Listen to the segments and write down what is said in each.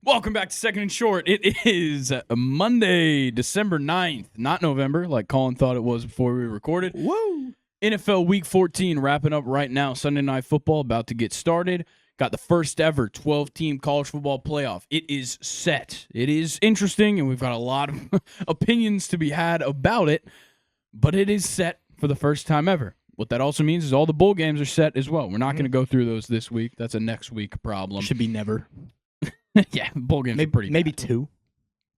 Welcome back to Second and Short. It is Monday, December 9th, not November, like Colin thought it was before we recorded. Woo! NFL Week 14 wrapping up right now. Sunday Night Football about to get started. Got the first ever 12-team college football playoff. It is set. It is interesting, and we've got a lot of opinions to be had about it, but it is set for the first time ever. What that also means is all the bowl games are set as well. We're not going to go through those this week. That's a next week problem. Should be never. Yeah, bowl games are pretty maybe bad. two.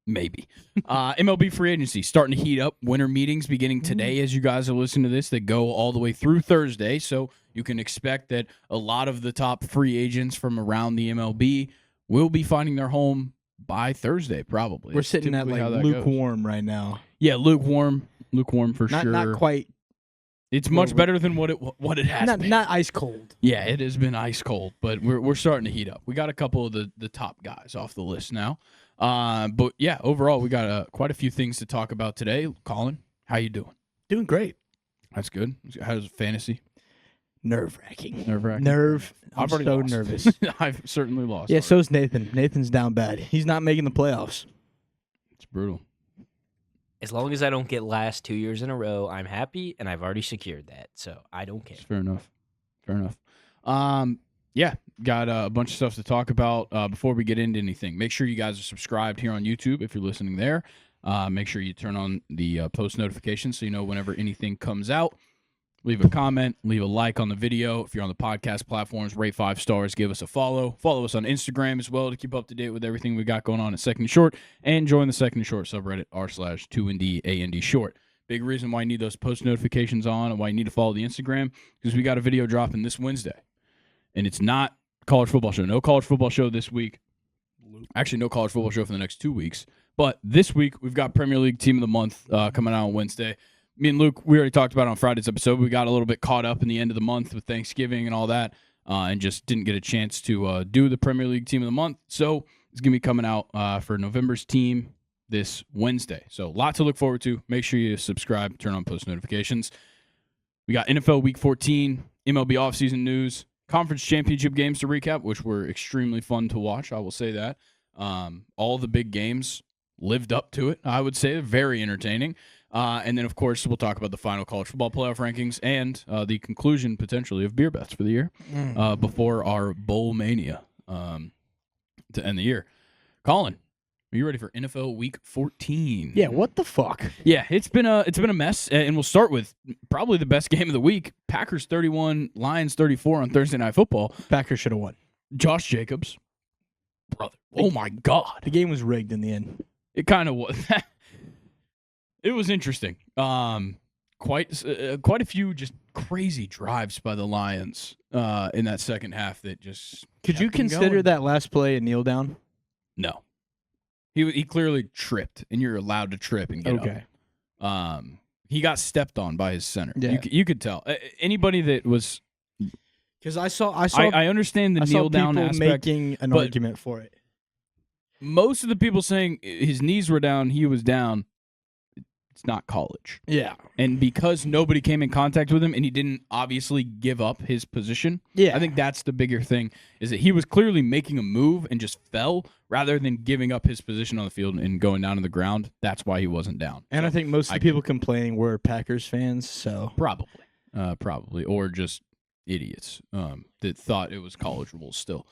Maybe. MLB free agency starting to heat up. Winter meetings beginning today as you guys are listening to this. They go all the way through Thursday, so you can expect that a lot of the top free agents from around the MLB will be finding their home by Thursday, probably. We're sitting at like lukewarm right now. Yeah, lukewarm for sure. Not quite. It's much better than what it has been. Not ice cold. Yeah, it has been ice cold, but we're starting to heat up. We got a couple of the top guys off the list now. But yeah, overall, we got quite a few things to talk about today. Colin, how you doing? Doing great. That's good. How's fantasy? Nerve-wracking. I'm already so lost. nervous. I've certainly lost. Yeah, already. so's Nathan. Nathan's down bad. He's not making the playoffs. It's brutal. As long as I don't get last 2 years in a row, I'm happy, and I've already secured that, so I don't care. Fair enough. Yeah, got a bunch of stuff to talk about before we get into anything. Make sure you guys are subscribed here on YouTube if you're listening there. Make sure you turn on the post notifications so you know whenever anything comes out. Leave a comment, leave a like on the video. If you're on the podcast platforms, rate 5 stars, give us a follow. Follow us on Instagram as well to keep up to date with everything we got going on at Second and Short. And join the Second and Short subreddit, r/2ndand short. Big reason why you need those post notifications on and why you need to follow the Instagram because we got a video dropping this Wednesday. And it's not college football show. No college football show this week. Actually, no college football show for the next 2 weeks. But this week, we've got Premier League Team of the Month coming out on Wednesday. Me and Luke, we already talked about it on Friday's episode. We got a little bit caught up in the end of the month with Thanksgiving and all that and just didn't get a chance to do the Premier League Team of the Month. So it's going to be coming out for November's team this Wednesday. So a lot to look forward to. Make sure you subscribe, turn on post notifications. We got NFL Week 14, MLB Offseason news, conference championship games to recap, which were extremely fun to watch, I will say that. All the big games lived up to it, I would say. Very entertaining. And then, of course, we'll talk about the final college football playoff rankings and the conclusion, potentially, of beer bets for the year before our bowl mania to end the year. Colin, are you ready for NFL Week 14? Yeah, what the fuck? Yeah, it's been a mess, and we'll start with probably the best game of the week. Packers 31, Lions 34 on Thursday Night Football. Packers should have won. Josh Jacobs, brother. Oh, my God. The game was rigged in the end. It kind of was. It was interesting. Quite a few just crazy drives by the Lions in that second half that just Could you consider that last play a kneel down? No. He clearly tripped, and you're allowed to trip and get up. He got stepped on by his center. Yeah. You could tell. Anybody that was Because I understand the kneel down people aspect. making an argument for it. Most of the people saying his knees were down, he was down. It's not college. Yeah. And because nobody came in contact with him and he didn't obviously give up his position, Yeah. I think that's the bigger thing, is that he was clearly making a move and just fell rather than giving up his position on the field and going down to the ground. That's why he wasn't down. And So I think most of the people complaining were Packers fans, so. Probably. Or just idiots that thought it was college rules still.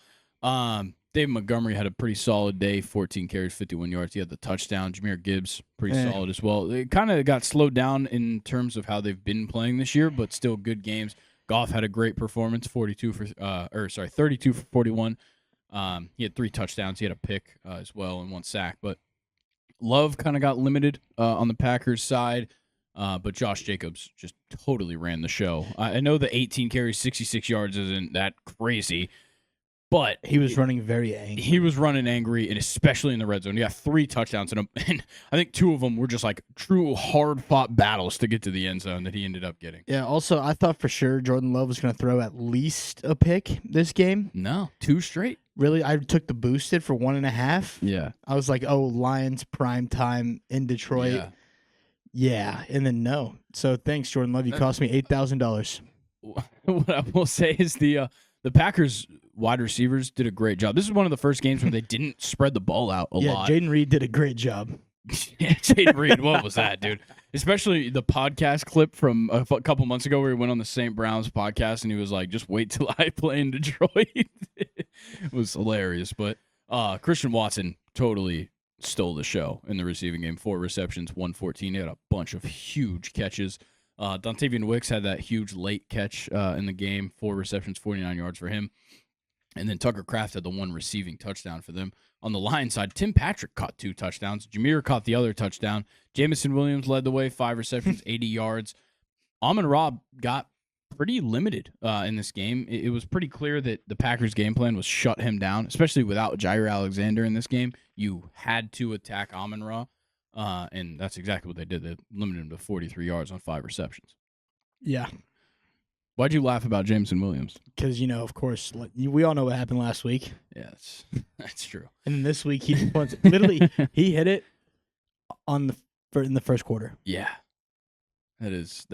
David Montgomery had a pretty solid day, 14 carries, 51 yards. He had the touchdown. Jahmyr Gibbs, pretty solid as well. It kind of got slowed down in terms of how they've been playing this year, but still good games. Goff had a great performance, 32 for 41. He had 3 touchdowns. He had a pick as well and 1 sack. But Love kind of got limited on the Packers side. But Josh Jacobs just totally ran the show. I know the 18 carries, 66 yards isn't that crazy. But he was running very angry. He was running angry, and especially in the red zone. He got 3 touchdowns, and I think 2 of them were just like true hard-fought battles to get to the end zone that he ended up getting. Yeah, also, I thought for sure Jordan Love was going to throw at least a pick this game. No, 2 straight. Really? I took the boosted for 1.5. Yeah. I was like, oh, Lions prime time in Detroit. Yeah, and then no. So thanks, Jordan Love. You cost me $8,000. What I will say is the Packers wide receivers did a great job. This is one of the first games where they didn't spread the ball out a lot. Jaden Reed did a great job. Yeah, Jaden Reed, what was that, dude? Especially the podcast clip from a couple months ago where he went on the St. Brown's podcast and he was like, just wait till I play in Detroit. It was hilarious. But Christian Watson totally stole the show in the receiving game. 4 receptions, 114. He had a bunch of huge catches. Dontavian Wicks had that huge late catch in the game. 4 receptions, 49 yards for him. And then Tucker Kraft had the 1 receiving touchdown for them. On the Lions side, Tim Patrick caught 2 touchdowns. Jameer caught the other touchdown. Jamison Williams led the way, 5 receptions, 80 yards. Amon-Ra got pretty limited in this game. It was pretty clear that the Packers' game plan was shut him down, especially without Jair Alexander in this game. You had to attack Amon-Ra, and that's exactly what they did. They limited him to 43 yards on 5 receptions. Yeah. Why'd you laugh about Jameson Williams? Because, of course, we all know what happened last week. Yeah, that's true. And then this week, he literally he hit it in the first quarter. Yeah, that is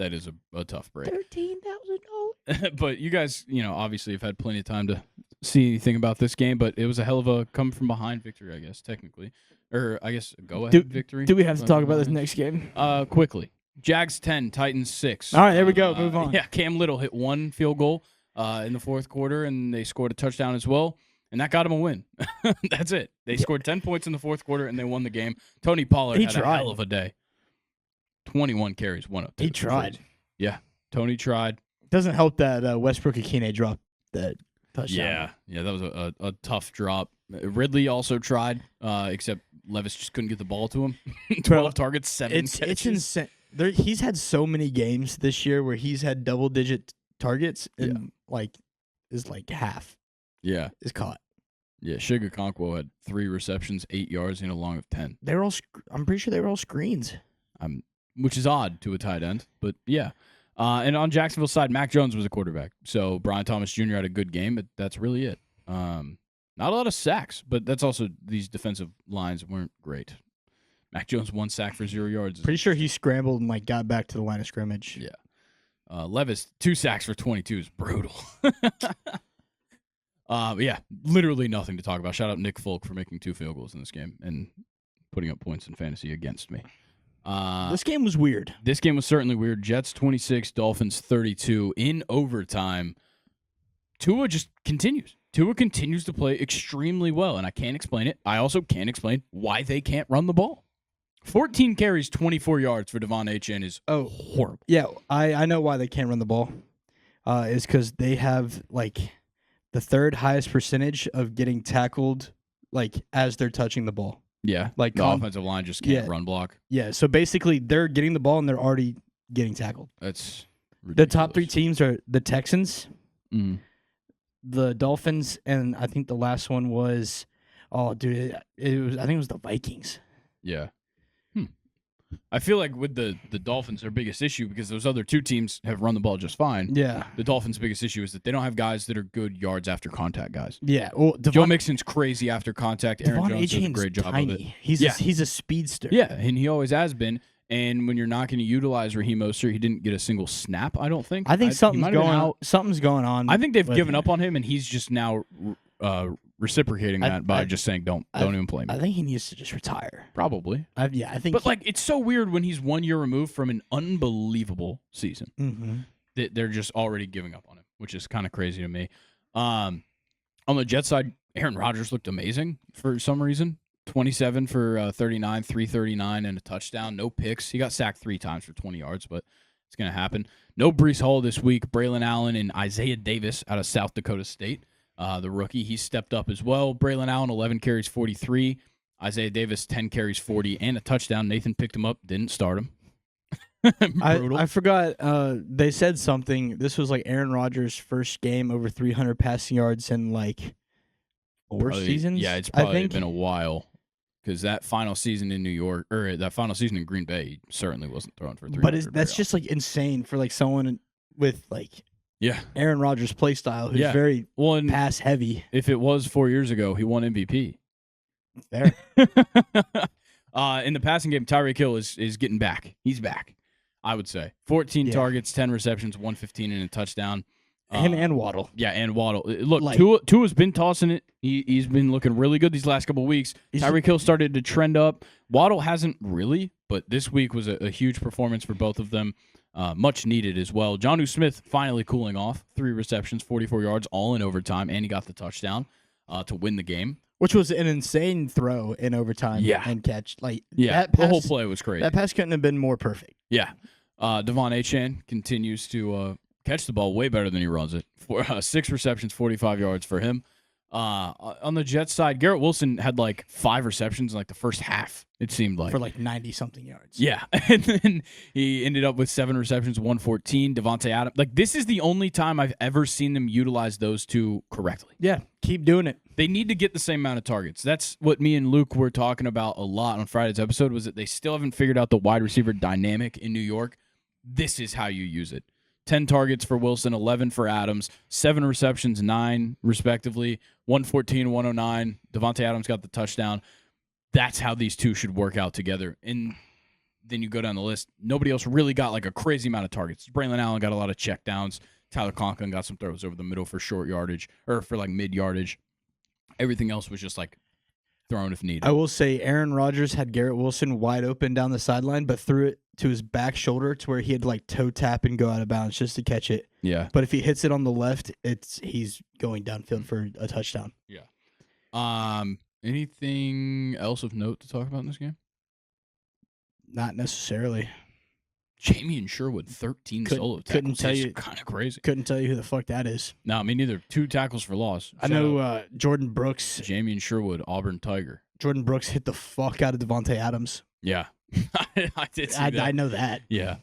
a tough break. $13,000. But you guys, obviously have had plenty of time to see anything about this game. But it was a hell of a come from behind victory, I guess, technically, or I guess a go ahead victory. Do we have to talk about this next game? Quickly. Jags 10, Titans 6. All right, there we go. Move on. Yeah, Cam Little hit 1 field goal in the fourth quarter, and they scored a touchdown as well, and that got him a win. That's it. They scored 10 points in the fourth quarter, and they won the game. Tony Pollard had a hell of a day. 21 carries, 102. He tried. Yeah, Tony tried. Doesn't help that Westbrook Akine dropped that touchdown. Yeah, that was a tough drop. Ridley also tried, except Levis just couldn't get the ball to him. 12 targets, 7 catches. It's insane. He's had so many games this year where he's had double-digit targets, and is half. Yeah, is caught. Yeah, Shiga Okonkwo had 3 receptions, 8 yards, and a long of 10. They were all. I'm pretty sure they were all screens. Which is odd to a tight end, but yeah. And on Jacksonville's side, Mac Jones was a quarterback, so Brian Thomas Jr. had a good game, but that's really it. Not a lot of sacks, but that's also these defensive lines weren't great. Mac Jones 1 sack for 0 yards. Pretty sure he scrambled and got back to the line of scrimmage. Yeah. Levis 2 sacks for 22 is brutal. Yeah, literally nothing to talk about. Shout out Nick Folk for making 2 field goals in this game and putting up points in fantasy against me. This game was weird. This game was certainly weird. Jets 26, Dolphins 32 in overtime. Tua just continues. Tua continues to play extremely well, and I can't explain it. I also can't explain why they can't run the ball. 14 carries, 24 yards for Devon Achane is horrible. Yeah, I know why they can't run the ball. Is because they have the 3rd highest percentage of getting tackled as they're touching the ball. Yeah, the offensive line just can't run block. Yeah, so basically they're getting the ball and they're already getting tackled. That's ridiculous. The top 3 teams are the Texans, the Dolphins, and I think the last one was, I think it was the Vikings. Yeah. I feel like with the Dolphins, their biggest issue, because those other 2 teams have run the ball just fine. Yeah. The Dolphins' biggest issue is that they don't have guys that are good yards after contact guys. Yeah. Well, Joe Mixon's crazy after contact. Aaron Jones does a great job tiny. of it. He's a speedster. Yeah, and he always has been. And when you're not going to utilize Raheem Mostert, he didn't get a single snap, I don't think. I think something's going on. I think they've given up on him, and he's just now reciprocating that by just saying, don't even play me. I think he needs to just retire. Probably. I think. But it's so weird when he's 1 year removed from an unbelievable season that they're just already giving up on him, which is kind of crazy to me. On the Jets side, Aaron Rodgers looked amazing for some reason. 27 for 39, 339, and a touchdown. No picks. He got sacked 3 times for 20 yards, but it's going to happen. No Breece Hall this week. Braylon Allen and Isaiah Davis out of South Dakota State. The rookie, he stepped up as well. Braylon Allen, 11 carries, 43. Isaiah Davis, 10 carries, 40, and a touchdown. Nathan picked him up, didn't start him. I forgot. They said something. This was Aaron Rodgers' first game over 300 passing yards in 4 seasons. Yeah, it's probably been a while. Because that final season in New York, or that final season in Green Bay, he certainly wasn't throwing for 300. But that's just insane for someone with Aaron Rodgers' play style who's very pass heavy. If it was 4 years ago, he won MVP. Fair. In the passing game, Tyreek Hill is getting back. He's back, I would say. 14 targets, 10 receptions, 115 and a touchdown. And Waddle. Yeah, and Waddle. Look, Like- Tua's been tossing it. He's been looking really good these last couple of weeks. Tyreek Hill started to trend up. Waddle hasn't really, but this week was a huge performance for both of them. Much needed as well. Jonnu Smith finally cooling off. 3 receptions, 44 yards, all in overtime, and he got the touchdown to win the game. Which was an insane throw in overtime and catch. Yeah, the whole play was crazy. That pass couldn't have been more perfect. Yeah. Devon Achane continues to catch the ball way better than he runs it. 6 receptions, 45 yards for him. On the Jets side, Garrett Wilson had 5 receptions in the first half, it seemed like. For 90-something yards. Yeah. And then he ended up with 7 receptions, 114. Devontae Adams. This is the only time I've ever seen them utilize those two correctly. Yeah, keep doing it. They need to get the same amount of targets. That's what me and Luke were talking about a lot on Friday's episode, was that they still haven't figured out the wide receiver dynamic in New York. This is how you use it. 10 targets for Wilson, 11 for Adams, 7 receptions, 9 respectively, 114, 109. Devontae Adams got the touchdown. That's how these two should work out together. And then you go down the list. Nobody else really got a crazy amount of targets. Braylon Allen got a lot of checkdowns. Tyler Conklin got some throws over the middle for short yardage, or for mid yardage. Everything else was just thrown if needed. I will say Aaron Rodgers had Garrett Wilson wide open down the sideline, but threw it to his back shoulder to where he had to toe tap and go out of bounds just to catch it. Yeah. But if he hits it on the left, he's going downfield for a touchdown. Yeah. Anything else of note to talk about in this game? Not necessarily. Jamie and Sherwood, 13 solo tackles. Couldn't tell you. Kind of crazy. Couldn't tell you who the fuck that is. No, me neither. 2 tackles for loss. I know Jordan Brooks. Jamie and Sherwood, Auburn Tiger. Jordan Brooks hit the fuck out of Devontae Adams. Yeah. I did see that. I know that. Yeah.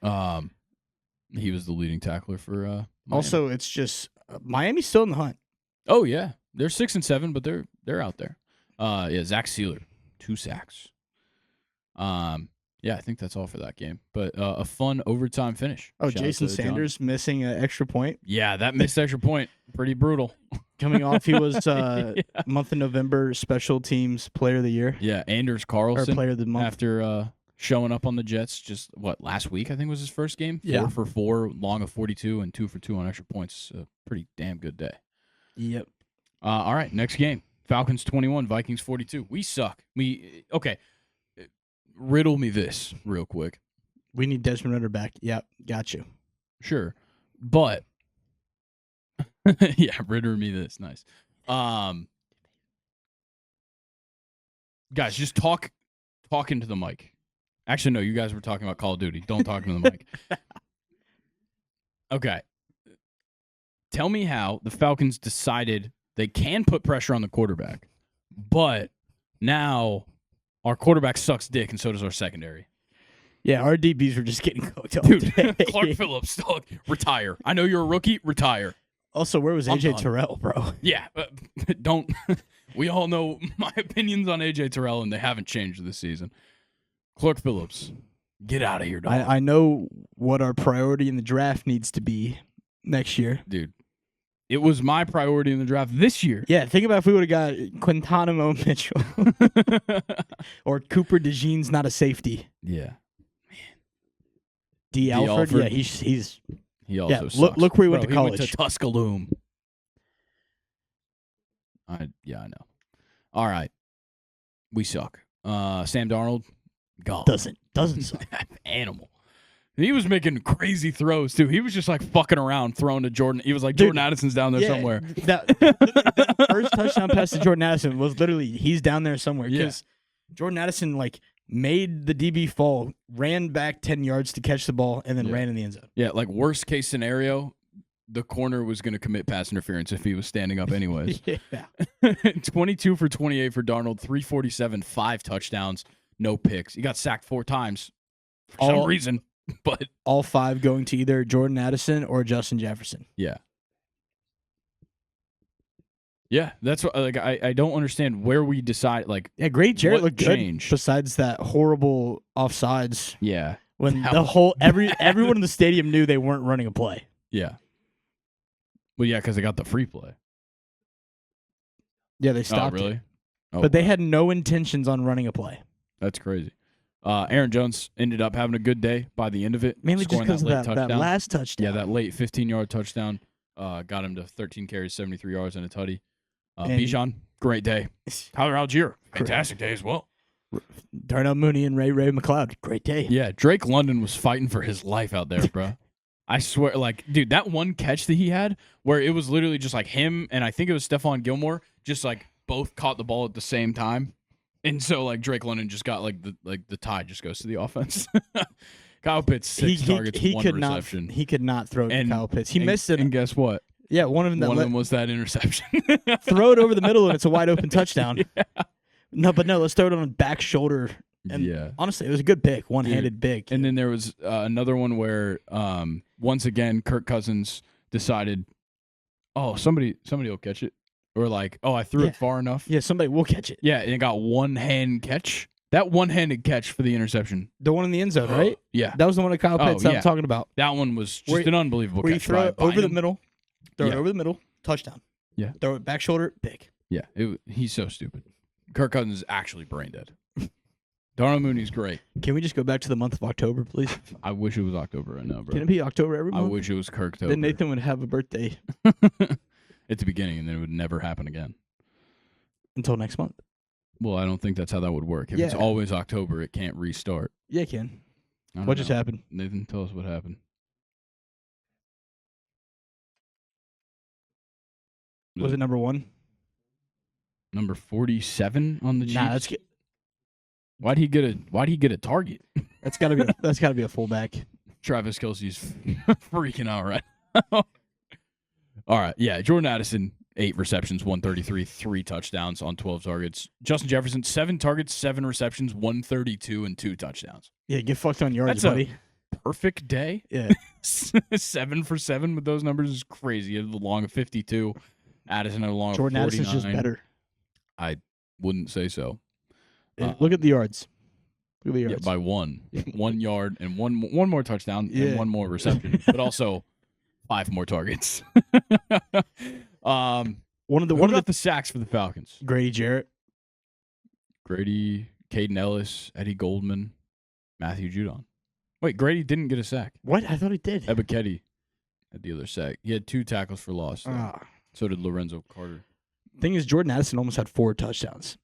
He was the leading tackler for Miami. Also, it's just Miami's still in the hunt. Oh yeah. They're 6-7, but they're out there. Yeah, Zach Sealer, 2 sacks. Yeah, I think that's all for that game. But a fun overtime finish. Oh, Shout out Jason to Sanders missing an extra point. Yeah, that missed extra point. Pretty brutal. Coming off, he was month of November Special Teams Player of the Year. Yeah, Anders Or Carlson Player of the Month. after showing up on the Jets just last week I think was his first game. 4 for 4, long of 42, and 2 for 2 on extra points. A pretty damn good day. Yep. All right, next game. Falcons 21, Vikings 42. We suck. Okay. Riddle me this real quick. We need Desmond Ritter back. Yep, got you. Sure. But yeah, Ritter me this. Nice. Guys, just talk into the mic. Actually, no, you guys were talking about Call of Duty. Don't talk into the mic. Okay. Tell me how the Falcons decided they can put pressure on the quarterback, but now our quarterback sucks dick, and so does our secondary. Yeah, our DBs were just getting cooked all Dude, day. Clark Phillips, dog, retire. I know you're a rookie, retire. Also, where was I'm AJ done. Terrell, bro? Yeah, don't. We all know my opinions on AJ Terrell, and they haven't changed this season. Clark Phillips, get out of here, dog. I know what our priority in the draft needs to be next year. Dude, it was my priority in the draft this year. Yeah, think about if we would have got Quintanamo Mitchell or Cooper DeJean's not a safety. Yeah. D. Alford, yeah, he's He also yeah. sucks. Look where he went Bro, to college. He went to Tuscaloosa. I know. All right, we suck. Sam Darnold, God, doesn't suck. Animal. He was making crazy throws too. He was just fucking around, throwing to Jordan. He was like, Dude, Jordan Addison's down there somewhere. That first touchdown pass to Jordan Addison was literally he's down there somewhere because Jordan Addison made the DB fall, ran back 10 yards to catch the ball, and then ran in the end zone. Yeah, worst case scenario, the corner was going to commit pass interference if he was standing up anyways. Yeah. 22 for 28 for Darnold, 347, 5 touchdowns, no picks. He got sacked 4 times for some reason, but all 5 going to either Jordan Addison or Justin Jefferson. Yeah. Yeah, that's what I don't understand where we decide Great Jarrett what looked changed? good besides that horrible offsides Yeah. when everyone in the stadium knew they weren't running a play. Yeah. Well, yeah, because they got the free play. Yeah, they stopped really? it. Oh, But they wow. had no intentions on running a play. That's crazy. Aaron Jones ended up having a good day by the end of it. Mainly just scoring because of late that last touchdown. Yeah, that late 15-yard touchdown got him to 13 carries, 73 yards, and a tutty. Bijan, great day. Tyler Algier, fantastic day as well. Darnell Mooney and Ray McLeod, great day. Yeah, Drake London was fighting for his life out there, bro. I swear, like, dude, that one catch that he had where it was literally just like him and I think it was Stephon Gilmore just like both caught the ball at the same time. And so like Drake London just got like the tie just goes to the offense. Kyle Pitts, 6 targets, 1 reception. He could not throw to Kyle Pitts. He missed it. And guess what? Yeah, one of them was that interception. Throw it over the middle and it's a wide open touchdown. Yeah. No, let's throw it on the back shoulder. And honestly, it was a good pick, one-handed pick. And then there was another one where once again Kirk Cousins decided, oh, somebody will catch it. Or like, oh, I threw it far enough. Yeah, somebody will catch it. Yeah, and it got one-hand catch. That one-handed catch for the interception. The one in the end zone, right? Yeah. That was the one that Kyle Pitts I'm talking about. That one was just an unbelievable where catch. You throw it over the middle, throw it over the middle, touchdown. Yeah. Throw it back shoulder, pick. Yeah, he's so stupid. Kirk Cousins is actually brain dead. Darnell Mooney's great. Can we just go back to the month of October, please? I wish it was October right now, bro. Can it be October every month? I wish it was Kirktober. Then Nathan would have a birthday. At the beginning, and then it would never happen again. Until next month. Well, I don't think that's how that would work. If it's always October, it can't restart. Yeah, it can. What just happened? Nathan, tell us what happened. Was it number 1? Number 47 on the Chiefs? Nah, that's good. Why'd he get a target? That's gotta be a fullback. Travis Kelce's freaking out right now. All right, yeah. Jordan Addison, 8 receptions, 133, 3 touchdowns on 12 targets. Justin Jefferson, 7 targets, 7 receptions, 132, and 2 touchdowns. Yeah, get fucked on yards, That's buddy. A perfect day. Yeah. 7 for 7 with those numbers is crazy. He had the long of 52. Addison had a long of 49. Jordan Addison's just better. I wouldn't say so. Look at the yards. Look at the yards. Yeah, by 1. 1 yard and one more touchdown and 1 more reception, but also 5 more targets. One of the sacks for the Falcons. Grady Jarrett. Grady, Caden Ellis, Eddie Goldman, Matthew Judon. Wait, Grady didn't get a sack. What? I thought he did. Ebiketie had the other sack. He had 2 tackles for loss. So did Lorenzo Carter. Thing is, Jordan Addison almost had 4 touchdowns.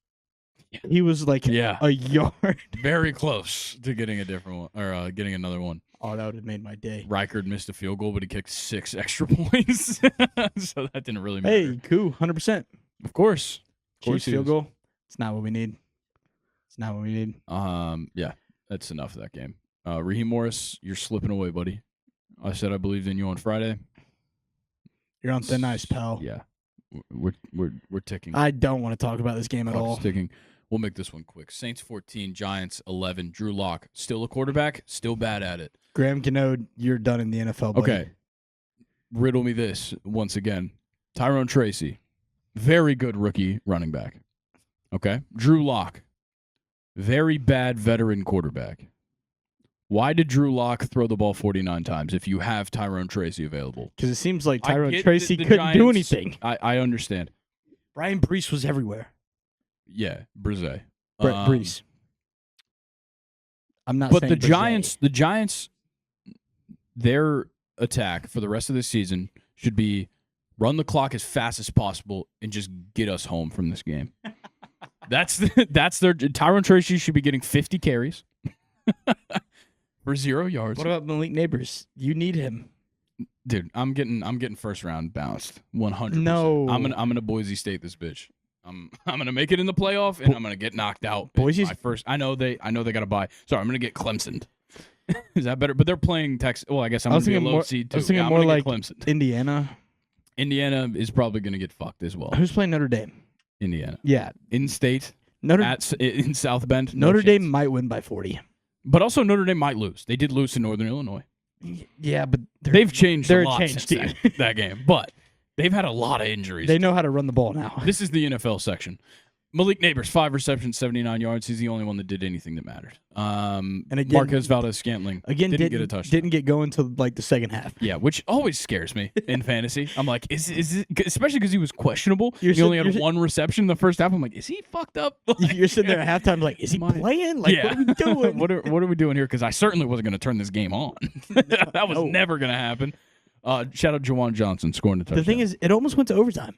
Yeah. He was like a yard. Very close to getting a different one or getting another one. Oh, that would have made my day. Reichard missed a field goal, but he kicked 6 extra points. So that didn't really matter. Hey, cool. 100%. Of course. Chiefs field goal. It's not what we need. Yeah, that's enough of that game. Raheem Morris, you're slipping away, buddy. I said I believed in you on Friday. You're on thin ice, pal. Yeah. We're ticking. I don't want to talk about this game at all. Ticking. We'll make this one quick. Saints 14, Giants 11. Drew Lock, still a quarterback, still bad at it. Graham Gano, you're done in the NFL, buddy. Okay. Riddle me this once again. Tyrone Tracy, very good rookie running back. Okay. Drew Lock, very bad veteran quarterback. Why did Drew Lock throw the ball 49 times if you have Tyrone Tracy available? Because it seems like Tyrone Tracy couldn't do anything. I understand. Brian Brees was everywhere. Yeah, Brise. Brees. I'm not. But saying the Giants, their attack for the rest of the season should be run the clock as fast as possible and just get us home from this game. That's their Tyrone Tracy should be getting 50 carries for 0 yards. What about Malik Neighbors? You need him. Dude, I'm getting first round bounced 100%. No. I'm gonna Boise State this bitch. I'm gonna make it in the playoff and I'm gonna get knocked out. Boise's my first. I know they got to bye. Sorry, I'm gonna get Clemson. Is that better? But they're playing Texas. Well, I guess I'm gonna be a low seed too. I was thinking more like Clemson. Indiana. Indiana is probably gonna get fucked as well. Who's playing Notre Dame? Indiana. Yeah, in state. in South Bend. Notre Dame might win by 40. But also Notre Dame might lose. They did lose to Northern Illinois. Yeah, but they've changed a lot since that game. But they've had a lot of injuries. They know how to run the ball now. This is the NFL section. Malik Neighbors, 5 receptions, 79 yards. He's the only one that did anything that mattered. And again, Marquez Valdez-Scantling didn't get a touchdown. Didn't get going until like the second half. Yeah, which always scares me in fantasy. I'm like, is it, especially because he was questionable. You're he only sit- had you're one reception in the first half. I'm like, is he fucked up? Like, You're sitting there at halftime like, is he playing? Like, yeah. what are we doing? what are we doing here? Because I certainly wasn't going to turn this game on. That was No. never going to happen. Shout out Juan Johnson scoring the touchdown. The thing is, it almost went to overtime.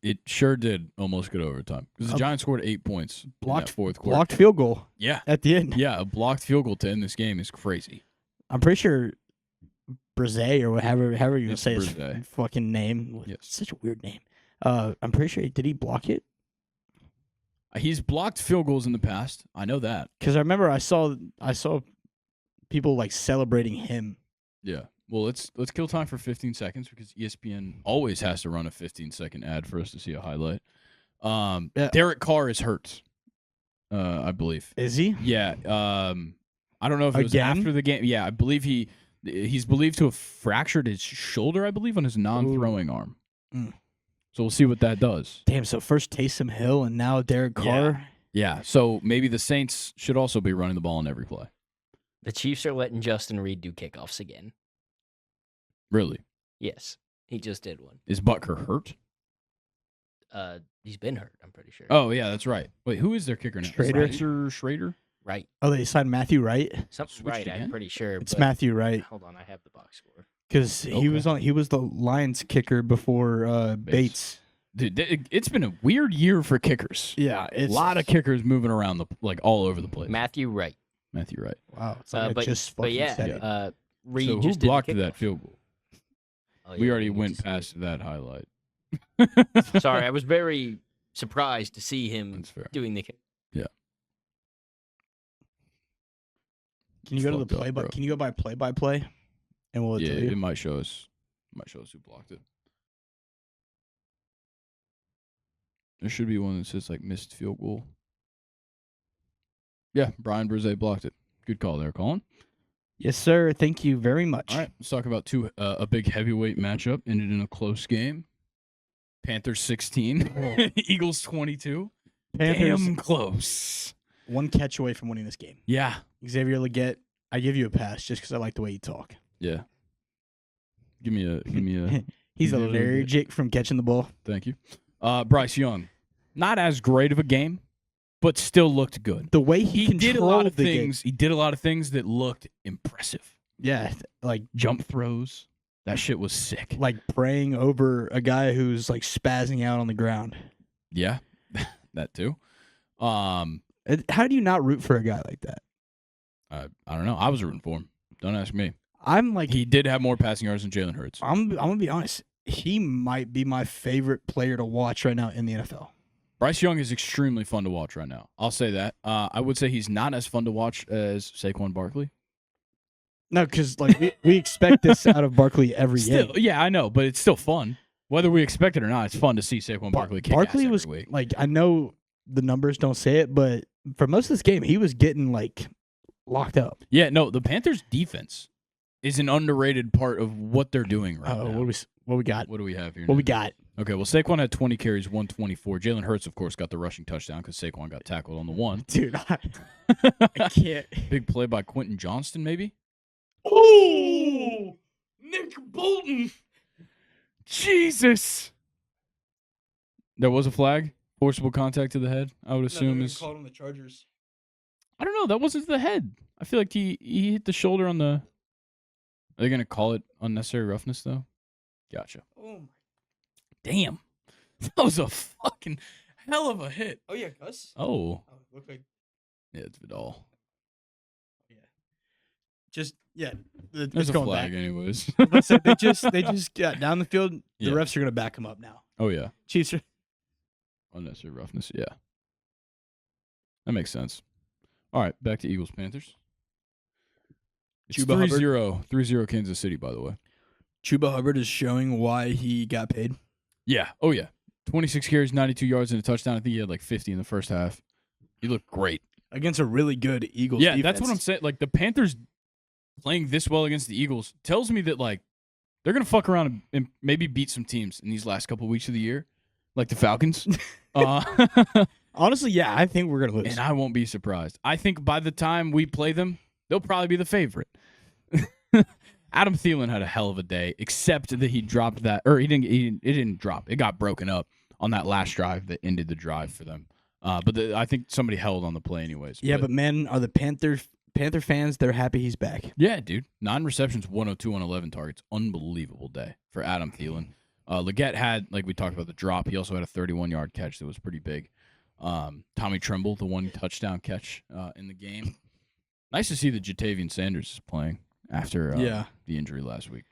It sure did almost get overtime because the Giants scored 8 points in that fourth quarter. Blocked field goal Yeah, at the end. yeah, a blocked field goal to end this game is crazy. I'm pretty sure Brzee or however you Yes, say his Brzee. fucking name. Yes. Such a weird name. I'm pretty sure did he block it? He's blocked field goals in the past. I know that. Because I remember I saw people like celebrating him. Yeah. Well, let's kill time for 15 seconds because ESPN always has to run a 15-second ad for us to see a highlight. Yeah. Derek Carr is hurt, I believe. Is he? Yeah. I don't know if it was Again? after the game. Yeah, I believe he's believed to have fractured his shoulder, I believe, on his non-throwing arm. Mm. So we'll see what that does. Damn. So first Taysom Hill and now Derek Carr. Yeah. So maybe the Saints should also be running the ball on every play. The Chiefs are letting Justin Reed do kickoffs again. Really? Yes, he just did one. Is Butker hurt? He's been hurt, I'm pretty sure. Oh, yeah, that's right. Wait, who is their kicker now? Schrader. Spencer Schrader? Right. Oh, they signed Matthew Wright. Something Switched right, again? I'm pretty sure. It's but- Matthew Wright Hold on, I have the box score. because he Okay. was the Lions kicker before Bates. Dude, it's been a weird year for kickers. Yeah, A it's lot of kickers moving around all over the place. Matthew Wright. Matthew Wright. wow. It's like I just but fucking yeah, said it. Reed So who just did the blocked that kickoff. field goal? Oh, We yeah, already need went to see past that highlight. it. Sorry, I was very surprised to see him That's fair. doing the kick. Can you go to the fucked up, play by? bro. Can you go by play, and will it Yeah, tell you? it might show us. Who blocked it. There should be one that says like missed field goal. Yeah, Brian Brzee blocked it. Good call there, Colin. Yes, sir. Thank you very much. All right, let's talk about a big heavyweight matchup ended in a close game. Panthers 16, Eagles 22. Panthers Damn close. one catch away from winning this game. Yeah, Xavier Leggett, I give you a pass just because I like the way you talk. yeah. Give me a. He's Xavier Leggett. allergic from catching the ball. Thank you. Bryce Young, not as great of a game, but still looked good. The way he Did a lot of controlled the game. things. He did a lot of things that looked impressive. Yeah, like Jump throws. That shit was sick. like praying over a guy who's like spazzing out on the ground. Yeah, that too. How do you not root for a guy like that? I don't know. I was rooting for him. Don't ask me. I'm like, He did have more passing yards than Jalen Hurts. I'm gonna be honest. He might be my favorite player to watch right now in the NFL. Bryce Young is extremely fun to watch right now. I'll say that. I would say he's not as fun to watch as Saquon Barkley. No, because like we expect this out of Barkley every Still, game. yeah, I know, but it's still fun. Whether we expect it or not, it's fun to see Saquon Barkley kick Barkley ass was every week. like, I know the numbers don't say it, but for most of this game, he was getting like locked up. Yeah, no, the Panthers' defense is an underrated part of what they're doing right now. What we got? What do we have here? What now? we got? Okay, well, Saquon had 20 carries, 124. Jalen Hurts, of course, got the rushing touchdown because Saquon got tackled on the one. Dude, I can't. Big play by Quentin Johnston, maybe? Oh, Nick Bolton. Jesus. There was a flag. Forcible contact to the head, I would assume is. called on the Chargers. I don't know. That wasn't the head. I feel like he hit the shoulder on the. Are they going to call it unnecessary roughness, though? Gotcha. Oh my. Damn. That was a fucking hell of a hit. Oh yeah, Gus. Oh. Look like Yeah, it's Vidal. just There's it's a going flag, back. anyways. But so they just got down the field. The Yeah. refs are gonna back him up now. Oh, yeah. Chiefs are. Unnecessary roughness, yeah. That makes sense. All right, back to Eagles Panthers. It's Chuba Hubbard. 3-0. 3-0 Kansas City, by the way. Chuba Hubbard is showing why he got paid. Yeah. Oh, yeah. 26 carries, 92 yards, and a touchdown. I think he had like 50 in the first half. He looked great. Against a really good Eagles Yeah, defense. that's what I'm saying. Like, the Panthers playing this well against the Eagles tells me that, like, they're going to fuck around and maybe beat some teams in these last couple of weeks of the year. like the Falcons. Honestly, yeah, I think we're gonna lose. And I won't be surprised. I think by the time we play them, they'll probably be the favorite. Adam Thielen had a hell of a day, except that he dropped that, or it didn't drop. It got broken up on that last drive that ended the drive for them. But I think somebody held on the play anyways. Yeah, but man, are the Panther fans? They're happy he's back. Yeah, dude. 9 receptions, 102 on 11 targets. Unbelievable day for Adam Thielen. Leggett had, like we talked about, the drop. He also had a 31-yard catch that was pretty big. Tommy Tremble, the 1 touchdown catch in the game. Nice to see that Jatavian Sanders is playing after the injury last week.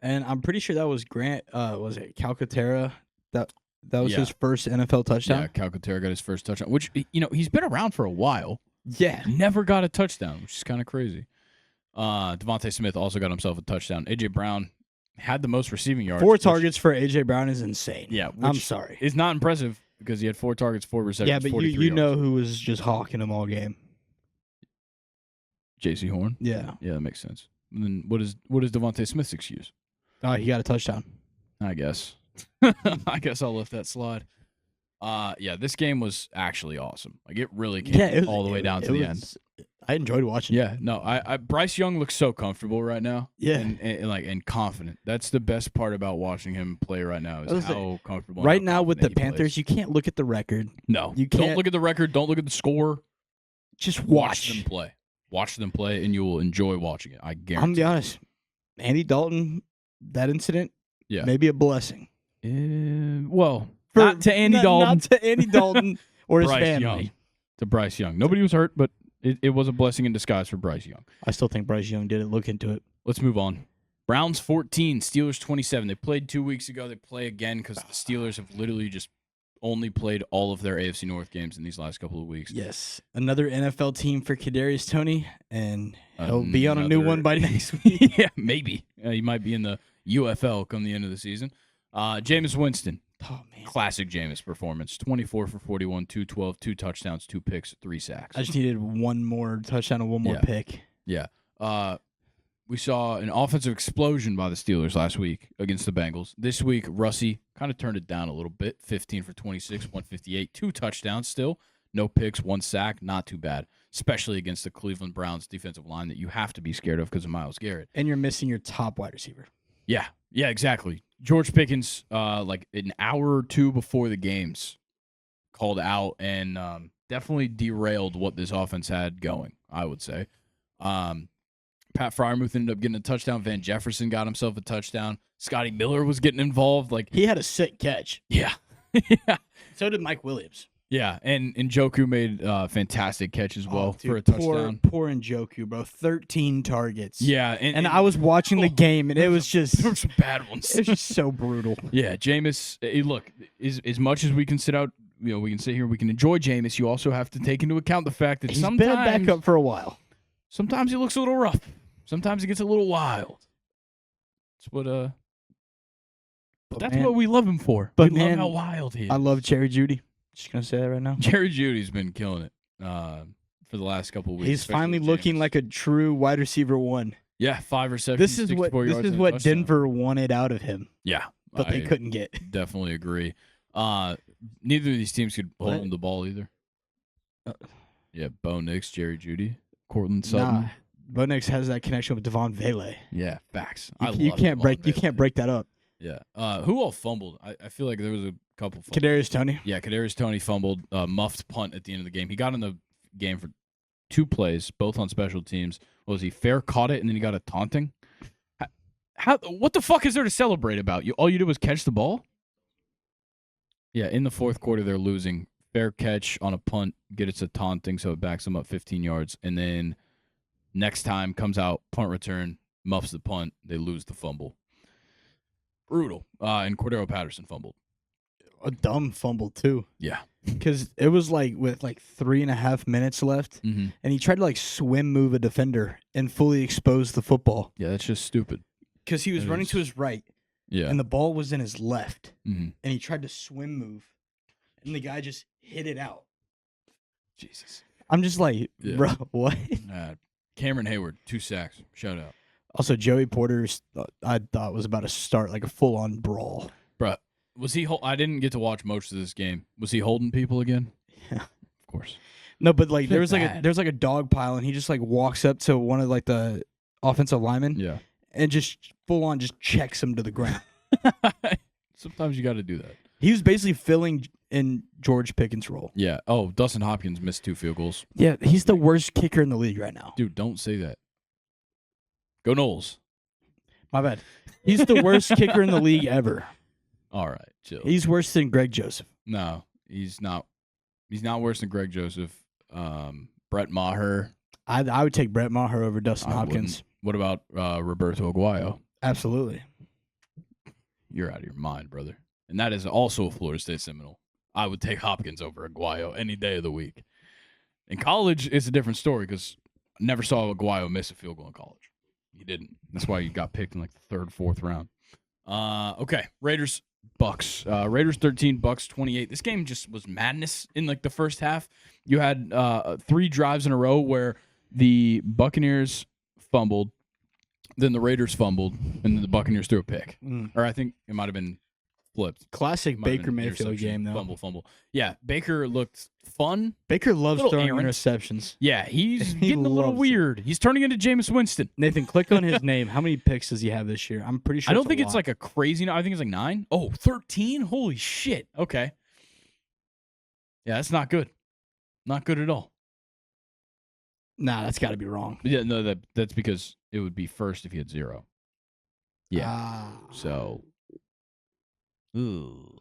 And I'm pretty sure that was Grant. Was it Calcaterra? That was his first NFL touchdown. Yeah, Calcaterra got his first touchdown, which he's been around for a while. Yeah, never got a touchdown, which is kind of crazy. Devontae Smith also got himself a touchdown. AJ Brown had the most receiving yards. 4 targets for AJ Brown is insane. Yeah, I'm sorry. It's not impressive because he had 4 targets, 4 receptions. Yeah, but 43 you know yards. who was just hawking him all game? J.C. Horn. Yeah. Yeah, that makes sense. And then what is Devontae Smith's excuse? He got a touchdown. I guess. I guess I'll let that slide. Yeah, this game was actually awesome. Like it really came all the way down to the end. I enjoyed watching. Yeah, no, I Bryce Young looks so comfortable right now. Yeah, and confident. That's the best part about watching him play right now is how comfortable. Right now with the Panthers, you can't look at the record. No, you can't. Don't look at the record. Don't look at the score. Just watch them play. Watch them play, and you will enjoy watching it. I guarantee. I'm gonna be honest. Andy Dalton, that incident, maybe a blessing. Well, not to Andy Dalton. Not to Andy Dalton or his Bryce family. Young. To Bryce Young. Nobody was hurt, but it was a blessing in disguise for Bryce Young. I still think Bryce Young didn't look into it. Let's move on. Browns 14, Steelers 27. They played 2 weeks ago. They play again because the Steelers have literally just only played all of their AFC North games in these last couple of weeks. Yes. Another NFL team for Kadarius Toney, and he'll be on a new one by next week. Yeah, maybe. He might be in the UFL come the end of the season. Jameis Winston. Oh, man. Classic Jameis performance. 24 for 41, 212, 2 touchdowns, 2 picks, 3 sacks. I just needed one more touchdown and one more pick. Yeah. We saw an offensive explosion by the Steelers last week against the Bengals. This week, Russie kind of turned it down a little bit. 15 for 26, 158, 2 touchdowns still. No picks, 1 sack. Not too bad, especially against the Cleveland Browns defensive line that you have to be scared of because of Myles Garrett. And you're missing your top wide receiver. Yeah, exactly. George Pickens, like an hour or 2 before the games, called out and definitely derailed what this offense had going, I would say. Pat Freiermuth ended up getting a touchdown. Van Jefferson got himself a touchdown. Scotty Miller was getting involved. Like he had a sick catch. Yeah. Yeah. So did Mike Williams. Yeah, and Njoku made a fantastic catch as well for a touchdown. Poor Njoku, bro. 13 targets. Yeah. And I was watching the game, and it was just... There were some bad ones. It was just so brutal. Yeah, Jameis, look, as much as we can sit out, we can sit here, we can enjoy Jameis, you also have to take into account the fact that he's sometimes... been back up for a while. Sometimes he looks a little rough. Sometimes he gets a little wild. That's what we love him for. But we love how wild he is. I love Jerry Jeudy. Just going to say that right now. Jerry Judy's been killing it for the last couple of weeks. He's finally looking like a true wide receiver 1. Yeah, 5 receptions. This is what Denver wanted out of him. Yeah. But they couldn't get. Definitely agree. Neither of these teams could hold him the ball either. Yeah, Bo Nix, Jerry Jeudy, Cortland Sutton. Nah, Bo Nix has that connection with Devon Vele. Yeah, facts. You can't break that up. Yeah. Who all fumbled? I feel like there was a couple. Kadarius Toney. Yeah, Kadarius Toney fumbled. Muffed punt at the end of the game. He got in the game for 2 plays, both on special teams. What was he? Fair caught it, and then he got a taunting. What the fuck is there to celebrate about? All you did was catch the ball? Yeah, in the 4th quarter, they're losing. Fair catch on a punt, get it to taunting, so it backs them up 15 yards. And then next time comes out, punt return, muffs the punt, they lose the fumble. Brutal. And Cordero Patterson fumbled. A dumb fumble, too. Yeah. Because it was with 3.5 minutes left, and he tried to swim move a defender and fully expose the football. Yeah, that's just stupid. Because he was running to his right, and the ball was in his left, and he tried to swim move, and the guy just hit it out. Jesus. I'm just bro, what? Cameron Hayward, 2 sacks. Shout out. Also, Joey Porter, I thought was about to start a full-on brawl. Bruh, Was he? I didn't get to watch most of this game. Was he holding people again? Yeah. Of course. No, but like Feel there's bad. like a dog pile, and he just like walks up to one of like the offensive linemen Yeah. and just full on just checks him to the ground. Sometimes you got to do that. He was basically filling in George Pickens' role. Yeah. Oh, Dustin Hopkins missed 2 field goals. Yeah, he's the worst kicker in the league right now. Dude, don't say that. Go Knowles. My bad. He's the worst kicker in the league ever. All right, chill. He's worse than Greg Joseph. No, he's not. He's not worse than Greg Joseph. Brett Maher. I would take Brett Maher over Dustin I Hopkins. wouldn't. What about Roberto Aguayo? Absolutely. You're out of your mind, brother. And that is also a Florida State Seminole. I would take Hopkins over Aguayo any day of the week. In college, it's a different story because I never saw Aguayo miss a field goal in college. He didn't. That's why he got picked in like the 3rd, 4th round. Okay, Raiders, Bucks. Raiders 13, Bucks 28. This game just was madness in like the first half. You had 3 drives in a row where the Buccaneers fumbled, then the Raiders fumbled, and then the Buccaneers threw a pick. Or I think it might have been flipped. Classic Might have Baker been Mayfield interception, game, though. Fumble. Yeah, Baker looked fun. Baker loves Little throwing errant. interceptions. Yeah, he's He getting a little loves it. weird. He's turning into Jameis Winston. Nathan, click on his name. How many picks does he have this year? I'm pretty sure. I don't think a it's lot. like a crazy. I think it's like 9. Oh, 13? Holy shit. Okay. Yeah, that's not good. Not good at all. Nah, that's got to be wrong. Yeah, no, that's because it would be first if he had 0. Yeah. Ah. So. Ooh.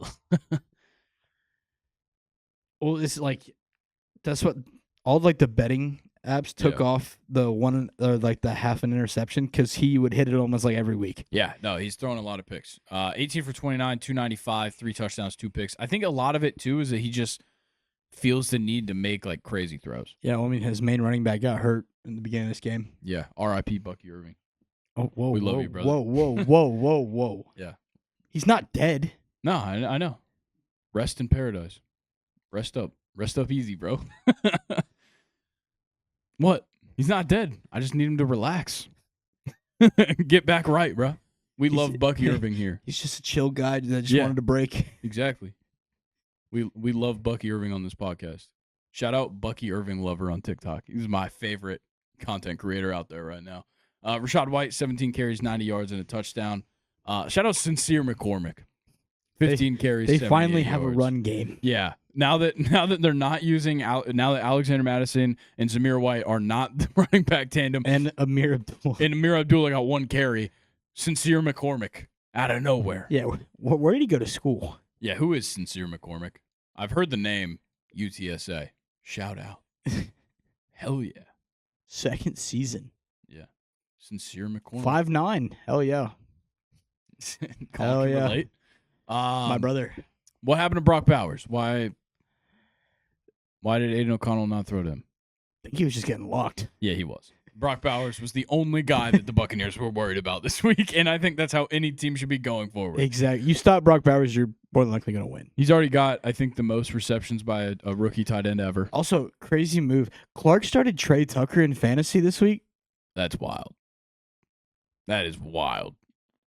Well, it's like that's what all like the betting apps took Yeah. off the one or like the half an interception because he would hit it almost like every week. Yeah, no, he's throwing a lot of picks. 18 for 29, 295, 3 touchdowns, 2 picks. I think a lot of it too is that he just feels the need to make like crazy throws. Yeah, well, I mean his main running back got hurt in the beginning of this game. Yeah, R.I.P. Bucky Irving. Oh, whoa, We love whoa, you, brother. Whoa. Yeah. He's not dead. No, I know. Rest in paradise. Rest up easy, bro. What? He's not dead. I just need him to relax. Get back right, bro. We He's- love Bucky Irving here. He's just a chill guy that just Yeah. wanted to break. Exactly. We love Bucky Irving on this podcast. Shout out Bucky Irving Lover on TikTok. He's my favorite content creator out there right now. Rashad White, 17 carries, 90 yards, and a touchdown. Shout out Sincere McCormick. 15 carries, They 78 finally have a yards. run game. Yeah. Now that they're not using now that Alexander Madison and Zamir White are not the running back tandem, And Amir Abdul. and Amir Abdullah got 1 carry, Sincere McCormick out of nowhere. Yeah, where did he go to school? Yeah, who is Sincere McCormick? I've heard the name UTSA. Shout out. Hell yeah. Second season. Sincere McCormick. 5'9". Hell yeah. Colin Hell can yeah. relate. My brother. What happened to Brock Bowers? Why did Aiden O'Connell not throw to him? I think he was just getting locked. Yeah, he was. Brock Bowers was the only guy that the Buccaneers were worried about this week, and I think that's how any team should be going forward. Exactly. You stop Brock Bowers, you're more than likely going to win. He's already got, I think, the most receptions by a rookie tight end ever. Also, crazy move. Clark started Trey Tucker in fantasy this week. That's wild. That is wild.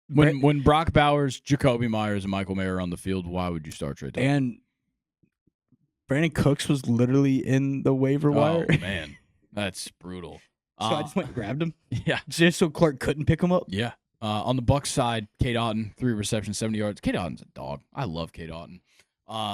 When Brock Bowers, Jacoby Myers, and Michael Mayer are on the field, why would you start Trey Tucker? And Brandon Cooks was literally in the waiver wire. Oh, man. That's brutal. So I just went and grabbed him. Yeah. Just so Clark couldn't pick him up. Yeah. On the Bucs side, Kate Otten, 3 receptions, 70 yards. Kate Otten's a dog. I love Kate Otten.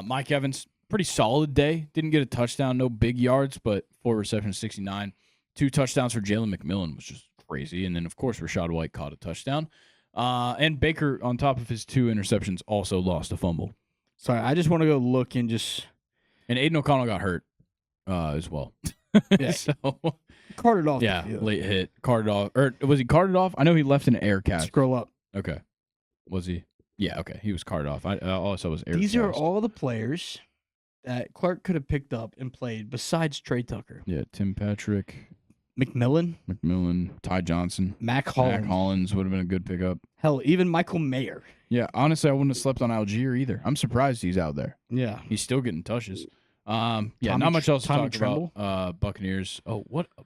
Mike Evans, pretty solid day. Didn't get a touchdown, no big yards, but 4 receptions, 69. 2 touchdowns for Jalen McMillan, which is crazy. And then, of course, Rashad White caught a touchdown. And Baker, on top of his 2 interceptions, also lost a fumble. Sorry, I just want to go look and just. And Aiden O'Connell got hurt as well. Yeah. So, Carted off. yeah, the field. late hit. Carted off. Or was he carted off? I know he left an air cast. Scroll up. Okay. Was he? Yeah, okay. He was carted off. All I saw was air These cast. are all the players that Clark could have picked up and played besides Trey Tucker. Yeah, Tim Patrick, McMillan, McMillan, Ty Johnson. Mac Hollins. Mac Hollins would have been a good pickup. Hell, even Michael Mayer. Yeah, honestly, I wouldn't have slept on Algier either. I'm surprised he's out there. Yeah. He's still getting touches. Yeah, Tommy not much else to Tommy talk about. Buccaneers. Oh, what a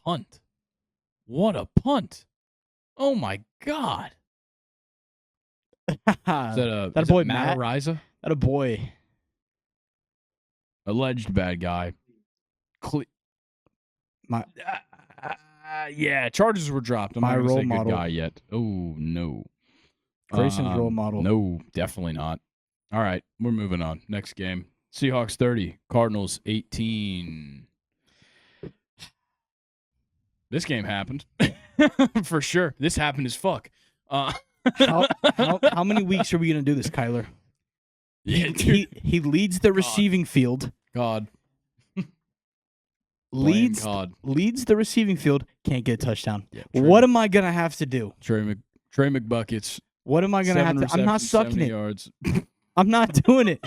punt. What a punt. Oh, my God. Is that That is boy it Matt Matt? Ariza? That a boy. Alleged bad guy. My Yeah, charges were dropped. I'm My not gonna role say good model. guy yet. Oh no. Grayson's role model. No, definitely not. All right, we're moving on. Next game. Seahawks 30, Cardinals 18. This game happened. For sure. This happened as fuck. How many weeks are we gonna do this, Kyler? Yeah, dude. He leads the receiving field. God. Leads the receiving field. Can't get a touchdown. Yeah, What am I gonna have to do? Trey McBuckets. What am I gonna have to? I'm not sucking it. Yards. I'm not doing it.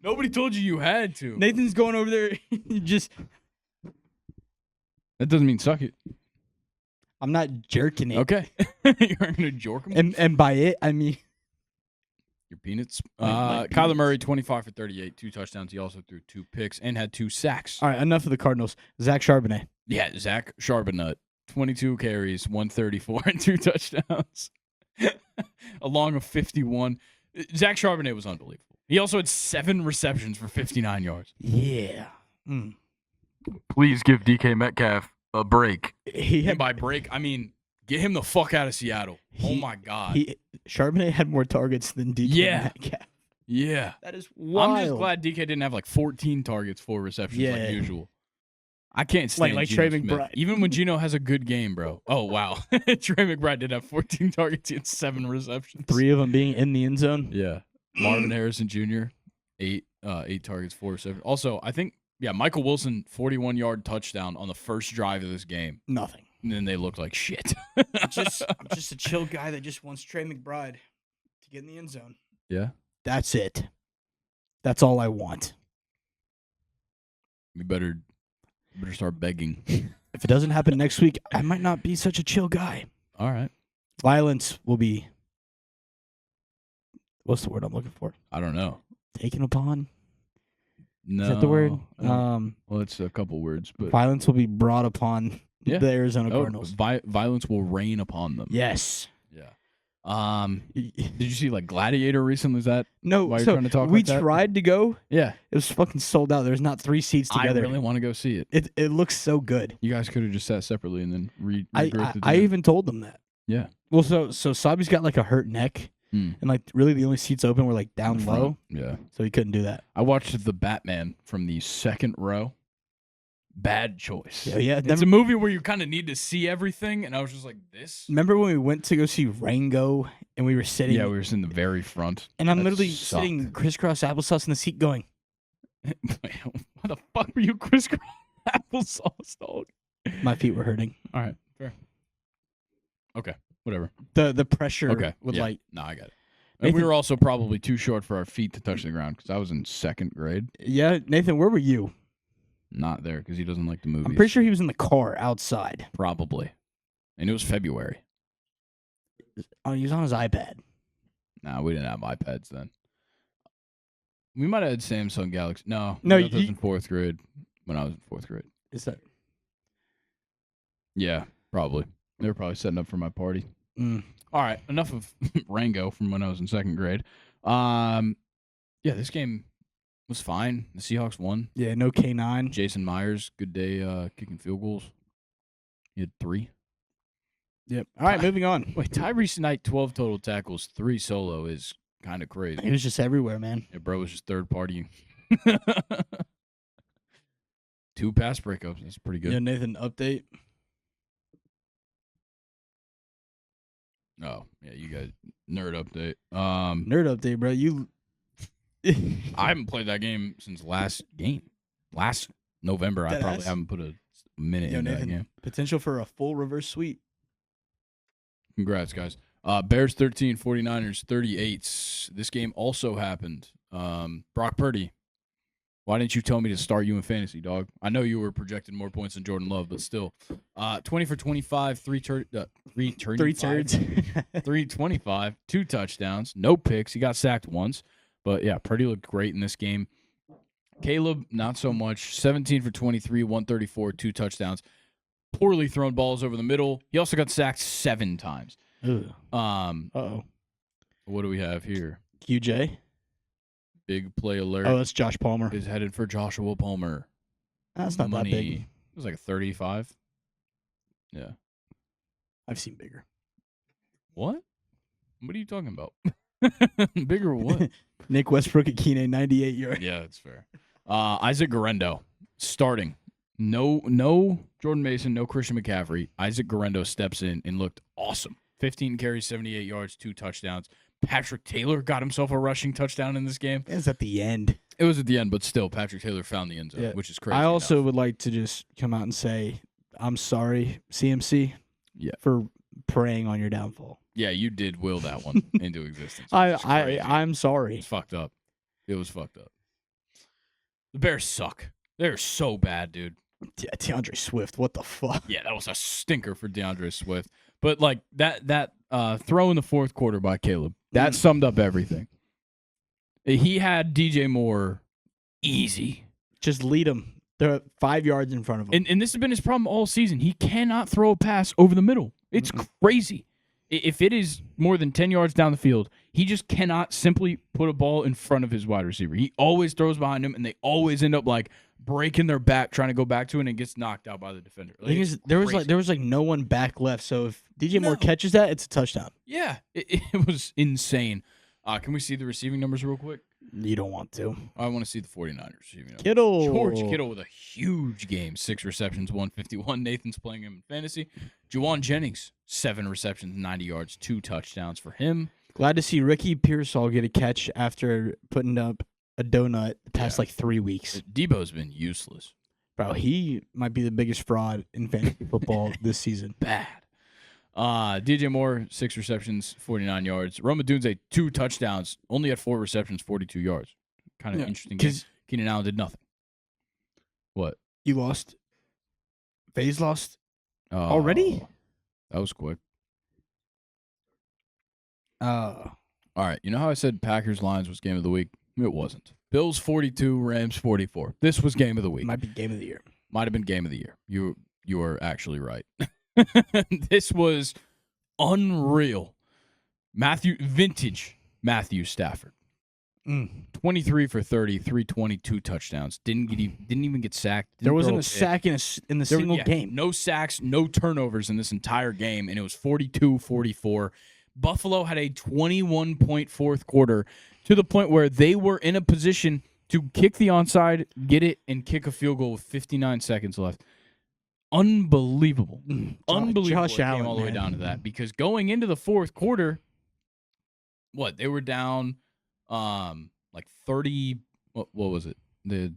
Nobody told you had to. Nathan's going over there. Just. That doesn't mean suck it. I'm not jerking it. Okay. You're going to jerk him? And by it, I mean your peanuts. My Kyler Murray, 25 for 38, 2 touchdowns. He also threw 2 picks and had 2 sacks. All right, enough of the Cardinals. Zach Charbonnet. Yeah, Zach Charbonnet, 22 carries, 134 and 2 touchdowns. Along with 51. Zach Charbonnet was unbelievable. He also had 7 receptions for 59 yards. Yeah. Please give DK Metcalf a break. He had, And by break, I mean get him the fuck out of Seattle. Oh my God. Charbonnet had more targets than DK Metcalf. Yeah. That is wild. I'm just glad DK didn't have like 14 targets, 4 receptions like usual. I can't stand like Geno Trey Smith. McBride. Even when Geno has a good game, bro. Oh, wow. Trey McBride did have 14 targets and 7 receptions. 3 of them being in the end zone. Yeah. Marvin Harrison Jr., 8 targets, 4 receptions. Also, I think, Michael Wilson, 41-yard touchdown on the first drive of this game. Nothing. And then they looked like shit. I'm just a chill guy that just wants Trey McBride to get in the end zone. Yeah. That's it. That's all I want. We better start begging. If it doesn't happen next week, I might not be such a chill guy. All right. Violence will be. What's the word I'm looking for? I don't know. Taken upon? No. Is that the word? Well, it's a couple words, but Violence will be brought upon the Arizona Cardinals. Violence will rain upon them. Yes. Yeah. Did you see like Gladiator recently? Is that No, why you're so trying to talk we like that? tried to go. Yeah. It was fucking sold out. There's not 3 seats together. I really want to go see it. It looks so good. You guys could have just sat separately and then I even told them that. Yeah. Well, so Sabi's got like a hurt neck, and like really the only seats open were like down low, Yeah. so he couldn't do that. I watched The Batman from the second row. Bad choice. Yeah. It's a movie where you kind of need to see everything, and I was just like, this? Remember when we went to go see Rango and we were sitting? Yeah, we were in the very front. And I'm That literally sucked. sitting crisscross applesauce in the seat going, Why the fuck were you crisscross applesauce, dog? my feet were hurting. All right, fair. Okay, whatever. The pressure Okay, would yeah. like. No, I got it. And we Nathan- were also probably too short for our feet to touch the ground because I was in 2nd grade. Yeah, Nathan, where were you? Not there because he doesn't like the movies. I'm pretty sure he was in the car outside. Probably. And it was February. Oh, he was on his iPad. Nah, we didn't have iPads then. We might have had Samsung Galaxy. No, No, that was in 4th grade when I was in 4th grade. Is that? Yeah, probably. They were probably setting up for my party. Mm. All right, enough of Rango from when I was in 2nd grade. Yeah, this game was fine. The Seahawks won. Yeah, no K9. Jason Myers, good day kicking field goals. He had 3. Yep. All right, moving on. Wait, Tyrese Knight, 12 total tackles, 3 solo is kind of crazy. He was just everywhere, man. Yeah, bro was just third partying. 2 pass breakups. That's pretty good. Yeah, Nathan, update. Oh, yeah, you guys nerd update. Nerd update, bro. You. I haven't played that game since last November. I probably Deadass. haven't put a minute Yo, into that Nathan, game. potential for a full reverse sweep. Congrats, guys. Bears 13, 49ers 38. This game also happened. Brock Purdy. Why didn't you tell me to start you in fantasy, dog? I know you were projecting more points than Jordan Love, but still. 20 for 25, 325, 2 touchdowns, no picks. He got sacked once. But, yeah, Purdy looked great in this game. Caleb, not so much. 17 for 23, 134, 2 touchdowns. Poorly thrown balls over the middle. He also got sacked 7 times. Uh-oh. What do we have here? QJ. Big play alert. Oh, that's Josh Palmer. Is headed for Joshua Palmer. That's not Money. that big. It was like a 35. Yeah. I've seen bigger. What? What are you talking about? Bigger what? Nick Westbrook at Keenan, 98 yards. Yeah, that's fair. Isaac Garendo starting. No Jordan Mason, no Christian McCaffrey. Isaac Garendo steps in and looked awesome. 15 carries, 78 yards, 2 touchdowns. Patrick Taylor got himself a rushing touchdown in this game. It was at the end. It was at the end, but still, Patrick Taylor found the end zone, which is crazy. I also enough. would like to just come out and say, I'm sorry, CMC, for preying on your downfall. Yeah, you did will that one into existence. I'm sorry. It's fucked up. It was fucked up. The Bears suck. They're so bad, dude. Yeah, DeAndre Swift, what the fuck? Yeah, that was a stinker for DeAndre Swift. But like that throw in the fourth quarter by Caleb, that summed up everything. He had DJ Moore easy. Just lead him. They're 5 yards in front of him. And this has been his problem all season. He cannot throw a pass over the middle. It's crazy. If it is more than 10 yards down the field, he just cannot simply put a ball in front of his wide receiver. He always throws behind him, and they always end up like breaking their back trying to go back to it, and it gets knocked out by the defender. The thing is, there was no one back left. So if DJ Moore catches that, it's a touchdown. Yeah, it was insane. Can we see the receiving numbers real quick? You don't want to. I want to see the 49ers receiving numbers. Kittle. George Kittle with a huge game. 6 receptions, 151. Nathan's playing him in fantasy. Juwan Jennings, 7 receptions, 90 yards, 2 touchdowns for him. Glad to see Ricky Pearsall get a catch after putting up a donut the past like 3 weeks. Debo's been useless. Bro, he might be the biggest fraud in fantasy football this season. Bad. DJ Moore, 6 receptions, 49 yards. Roma Dunze, 2 touchdowns, only had 4 receptions, 42 yards. Kind of interesting game. Keenan Allen did nothing. What? You lost? FaZe lost? Already? That was quick. Oh. All right. You know how I said Packers-Lions was game of the week? It wasn't. Bills 42, Rams 44. This was game of the week. Might be game of the year. Might have been game of the year. You are actually right. This was unreal. Vintage Matthew Stafford. 23 for 30, 322 touchdowns. Didn't even get sacked. There wasn't a sack in the single game. No sacks, no turnovers in this entire game, and it was 42-44. Buffalo had a 21-point fourth quarter to the point where they were in a position to kick the onside, get it, and kick a field goal with 59 seconds left. Unbelievable. Unbelievable. Josh Allen, came all the way down to that because going into the fourth quarter, they were down like 30, what was it? The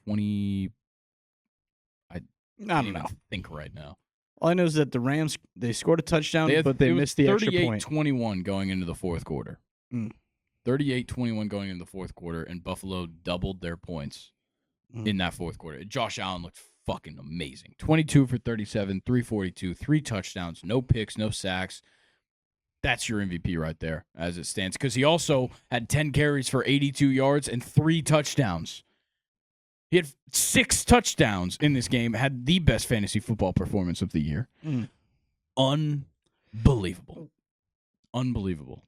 20, I don't know. Think right now. All I know is that the Rams, they scored a touchdown, but they missed the extra point. 38-21 going into the fourth quarter. 38-21 going into the fourth quarter, and Buffalo doubled their points in that fourth quarter. Josh Allen looked fucking amazing. 22 for 37, 342, 3 touchdowns, no picks, no sacks. That's your MVP right there as it stands because he also had 10 carries for 82 yards and 3 touchdowns. He had 6 touchdowns in this game, had the best fantasy football performance of the year. Unbelievable. Unbelievable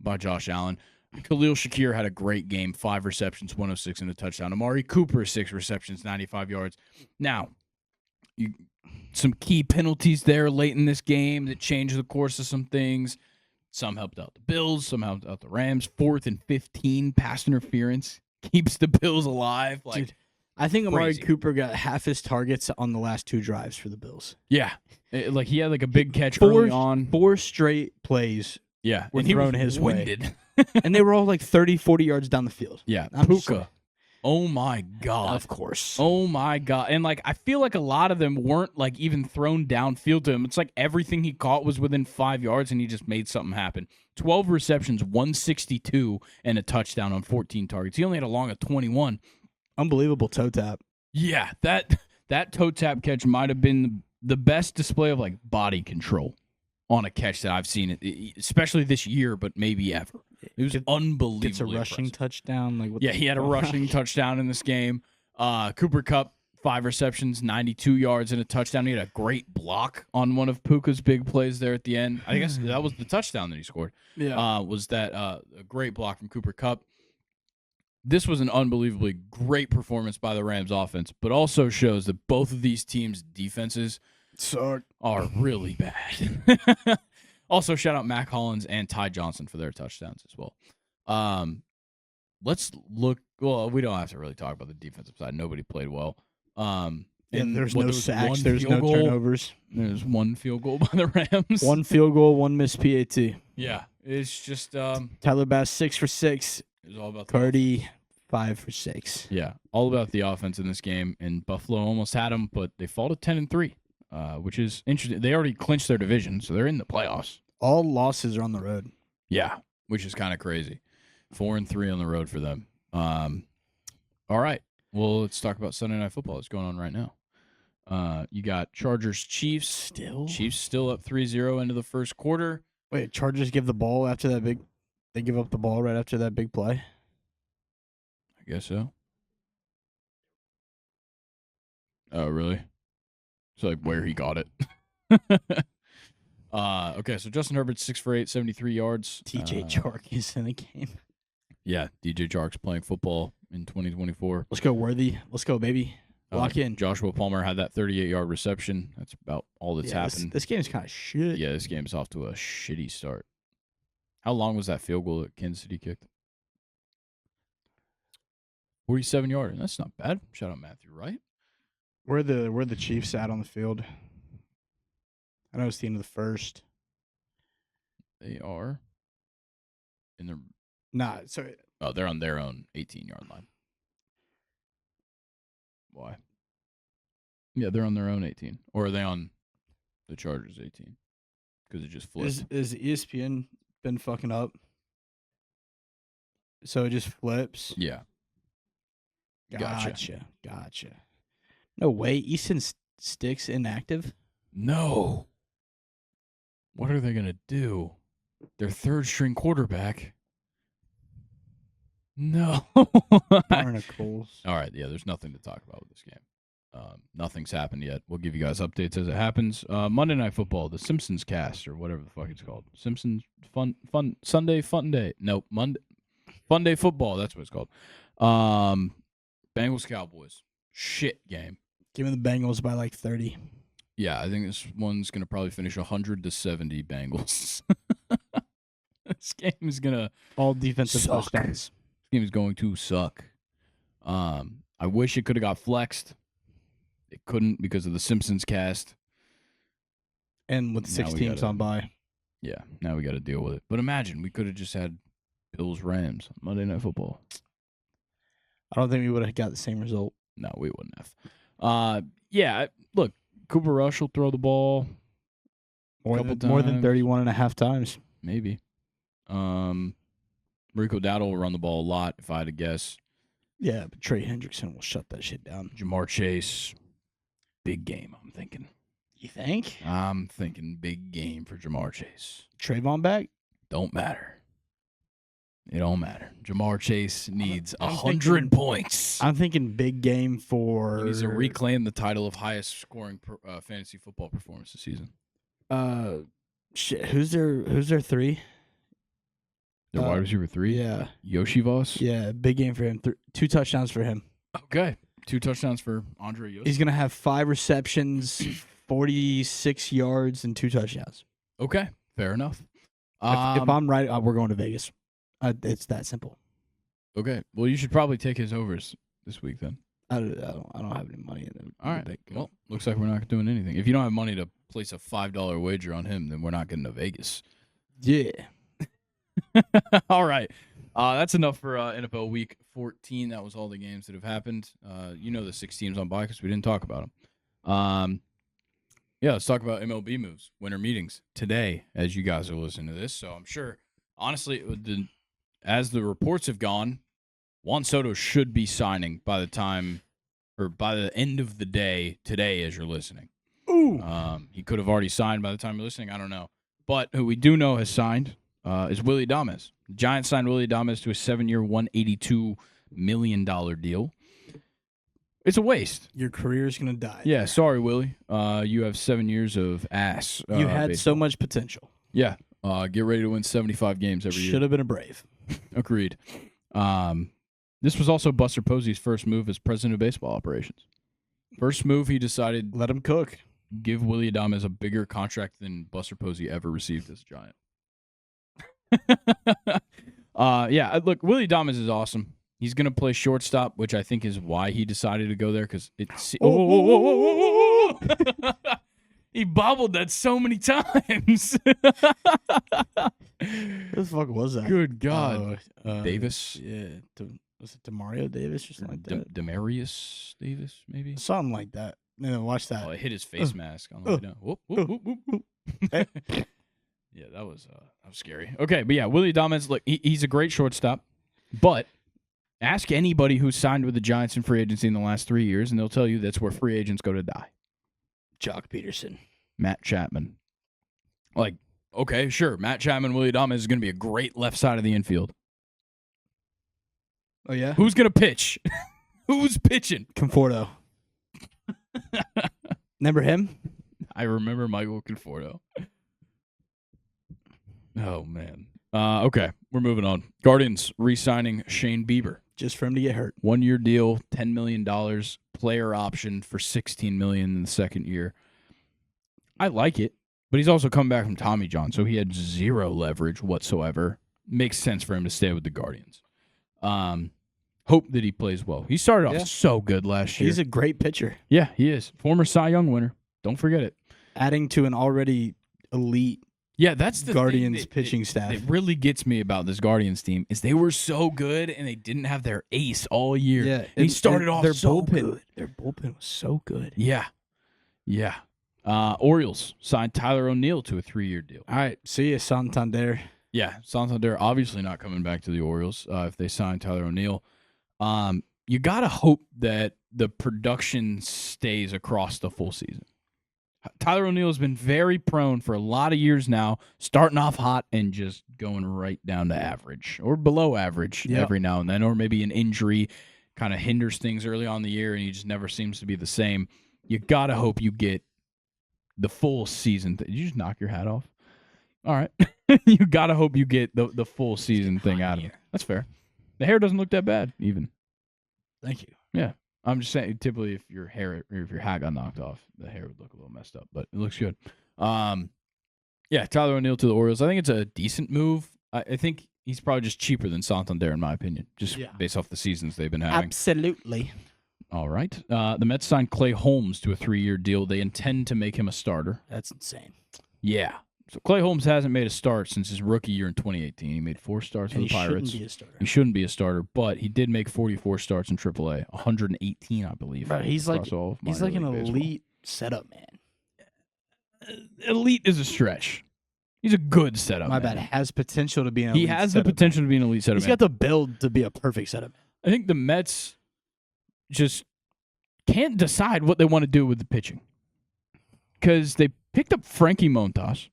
by Josh Allen. Khalil Shakir had a great game, 5 receptions, 106 and a touchdown. Amari Cooper, 6 receptions, 95 yards. Now, some key penalties there late in this game that changed the course of some things. Some helped out the Bills, some helped out the Rams. 4th and 15 pass interference keeps the Bills alive. Dude, I think Amari Cooper got half his targets on the last 2 drives for the Bills. Yeah. He had a big catch early on. 4 straight plays were thrown his way. And they were all 30, 40 yards down the field. Yeah. Puka. Oh, my God. Of course. Oh, my God. And, I feel like a lot of them weren't, even thrown downfield to him. It's like everything he caught was within 5 yards, and he just made something happen. 12 receptions, 162, and a touchdown on 14 targets. He only had a long of 21. Unbelievable toe tap. Yeah, that toe tap catch might have been the best display of, body control on a catch that I've seen, especially this year, but maybe ever. It was unbelievable. Gets a rushing touchdown. He had a rushing touchdown in this game. Cooper Kupp, 5 receptions, 92 yards, and a touchdown. He had a great block on one of Puka's big plays there at the end. I guess that was the touchdown that he scored. Yeah. Was that a great block from Cooper Kupp. This was an unbelievably great performance by the Rams offense, but also shows that both of these teams' defenses are really bad. Also, shout out Mac Hollins and Ty Johnson for their touchdowns as well. Let's look. Well, we don't have to really talk about the defensive side. Nobody played well. And there's no was sacks. one There's field no goal. turnovers. There's one field goal by the Rams. One field goal, one missed PAT. Yeah, it's just Tyler Bass 6 for 6. it was all about the Cardi 5 for 6. Yeah, all about the offense in this game. And Buffalo almost had them, but they fall to 10-3, which is interesting. They already clinched their division, so they're in the playoffs. All losses are on the road. Yeah, which is kind of crazy. 4-3 on the road for them. All right. Well, let's talk about Sunday Night Football. It's going on right now. You got Chargers Chiefs Still? Chiefs still up 3-0 into the first quarter. Wait, Chargers give the ball after that big. They give up the ball right after that big play. I guess so. Oh, really? So like where he got it. Okay, so Justin Herbert's 6 for 8, 73 yards. TJ Chark is in the game. Yeah, DJ Chark's playing football in 2024. Let's go, Worthy. Let's go, baby. Lock in. Joshua Palmer had that 38-yard reception. That's about all that's happened. This game's kind of shit. Yeah, this game's off to a shitty start. How long was that field goal that Kansas City kicked? 47-yard. That's not bad. Shout out Matthew Wright. Where the Chiefs at on the field? I know it's the end of the first. They are in their Sorry. Oh, they're on their own 18-yard line. Why? Yeah, they're on their own 18. Or are they on the Chargers 18? Because it just flipped. Is ESPN been fucking up? So it just flips? Yeah. Gotcha. No way. Easton Stick's inactive? No. What are they going to do? Their third-string quarterback. No. Barnacles. All right, yeah, there's nothing to talk about with this game. Nothing's happened yet. We'll give you guys updates as it happens. Monday Night Football, the Simpsons cast, or whatever the fuck it's called. Simpsons Fun Sunday Fun Day. Nope, Monday Fun Day Football. That's what it's called. Bengals Cowboys. Shit game. Give me the Bengals by like 30. Yeah, I think this one's gonna probably finish 100-70 Bengals. This game is gonna all defensive suck. touchdowns. This game is going to suck. I wish it could have got flexed. It couldn't because of the Simpsons cast. And with 6 teams on bye. Yeah, now we got to deal with it. But imagine we could have just had Bills-Rams on Monday Night Football. I don't think we would have got the same result. No, we wouldn't have. Yeah, look, Cooper Rush will throw the ball more than 31 and a half times. Maybe. Rico Dowdle will run the ball a lot, if I had to guess. Yeah, but Trey Hendrickson will shut that shit down. Jamar Chase, big game, I'm thinking. You think? I'm thinking big game for Jamar Chase. Trayvon back? Don't matter. It don't matter. Jamar Chase needs I'm 100 points. I'm thinking big game for... He needs to reclaim the title of highest scoring fantasy football performance this season. Shit. Who's their 3? Their wide receiver 3? Yeah. Yoshi Voss? Yeah, big game for him. 2 touchdowns for him. Okay. 2 touchdowns for Andre Yoshi. He's going to have 5 receptions, 46 yards, and 2 touchdowns. Okay. Fair enough. If I'm right, we're going to Vegas. It's that simple. Okay. Well, you should probably take his overs this week then. I don't have any money in it. All right. Well, looks like we're not doing anything. If you don't have money to place a $5 wager on him, then we're not getting to Vegas. Yeah. All right. That's enough for NFL Week 14. That was all the games that have happened. You know the 6 teams on bye because we didn't talk about them. Yeah, let's talk about MLB moves, winter meetings today as you guys are listening to this. So I'm sure, honestly, as the reports have gone, Juan Soto should be signing by the end of the day today as you're listening. Ooh. He could have already signed by the time you're listening. I don't know. But who we do know has signed is Willie Adames. The Giants signed Willie Adames to a 7-year, $182 million deal. It's a waste. Your career's gonna die. Yeah, sorry, Willie. You have 7 years of ass. You had baseball. so much potential. Yeah. Get ready to win 75 games every year. Should have been a Brave. Agreed. This was also Buster Posey's first move as president of baseball operations. First move, he decided Let him cook. give Willie Adames a bigger contract than Buster Posey ever received as a Giant. Yeah, look, Willie Adames is awesome. He's going to play shortstop, which I think is why he decided to go there because it's. He bobbled that so many times. Who the fuck was that? Good God. Davis? Yeah. Was it DeMario Davis or something like that? Demarius Davis, maybe? Something like that. No, watch that. Oh, it hit his face mask on the way down. Whoop, whoop, whoop, whoop, whoop. Yeah, that was scary. Okay, but yeah, Willie Adames, look, he's a great shortstop, but ask anybody who's signed with the Giants in free agency in the last 3 years, and they'll tell you that's where free agents go to die. Jock Peterson. Matt Chapman. Like, okay, sure, Matt Chapman, Willie Adames is going to be a great left side of the infield. Oh, yeah? Who's going to pitch? Who's pitching? Conforto. Remember him? I remember Michael Conforto. Oh, man. Okay, we're moving on. Guardians re-signing Shane Bieber. Just for him to get hurt. 1-year deal, $10 million, player option for $16 million in the second year. I like it, but he's also come back from Tommy John, so he had zero leverage whatsoever. Makes sense for him to stay with the Guardians. Hope that he plays well. He started off so good last year. He's a great pitcher. Yeah, he is. Former Cy Young winner. Don't forget it. Adding to an already elite That's the Guardians pitching staff. It really gets me about this Guardians team is they were so good and they didn't have their ace all year. Yeah, he started off their so bullpen. good. Their bullpen was so good. Yeah. Orioles signed Tyler O'Neill to a 3-year deal. All right, see you, Santander. Yeah, Santander obviously not coming back to the Orioles if they sign Tyler O'Neill. You got to hope that the production stays across the full season. Tyler O'Neill has been very prone for a lot of years now, starting off hot and just going right down to average or below average every now and then, or maybe an injury kind of hinders things early on in the year and he just never seems to be the same. You got to hope you get the full season. Did you just knock your hat off? All right. You got to hope you get the full season thing out of it. That's fair. The hair doesn't look that bad even. Thank you. Yeah. I'm just saying, typically, if your hair or if your hat got knocked off, the hair would look a little messed up, but it looks good. Yeah, Tyler O'Neill to the Orioles. I think it's a decent move. I think he's probably just cheaper than Santander, in my opinion, just based off the seasons they've been having. Absolutely. All right. The Mets signed Clay Holmes to a 3-year deal. They intend to make him a starter. That's insane. Yeah. So Clay Holmes hasn't made a start since his rookie year in 2018. He made 4 starts for the Pirates. He shouldn't be a starter. He shouldn't be a starter, but he did make 44 starts in AAA, 118, I believe. Bro, he's like an elite setup man. Elite is a stretch. He's a good setup My man. bad. Has potential to be an He elite has the setup potential man. to be an elite setup He's man. got the build to be a perfect setup man. I think the Mets just can't decide what they want to do with the pitching. Because they picked up Frankie Montas,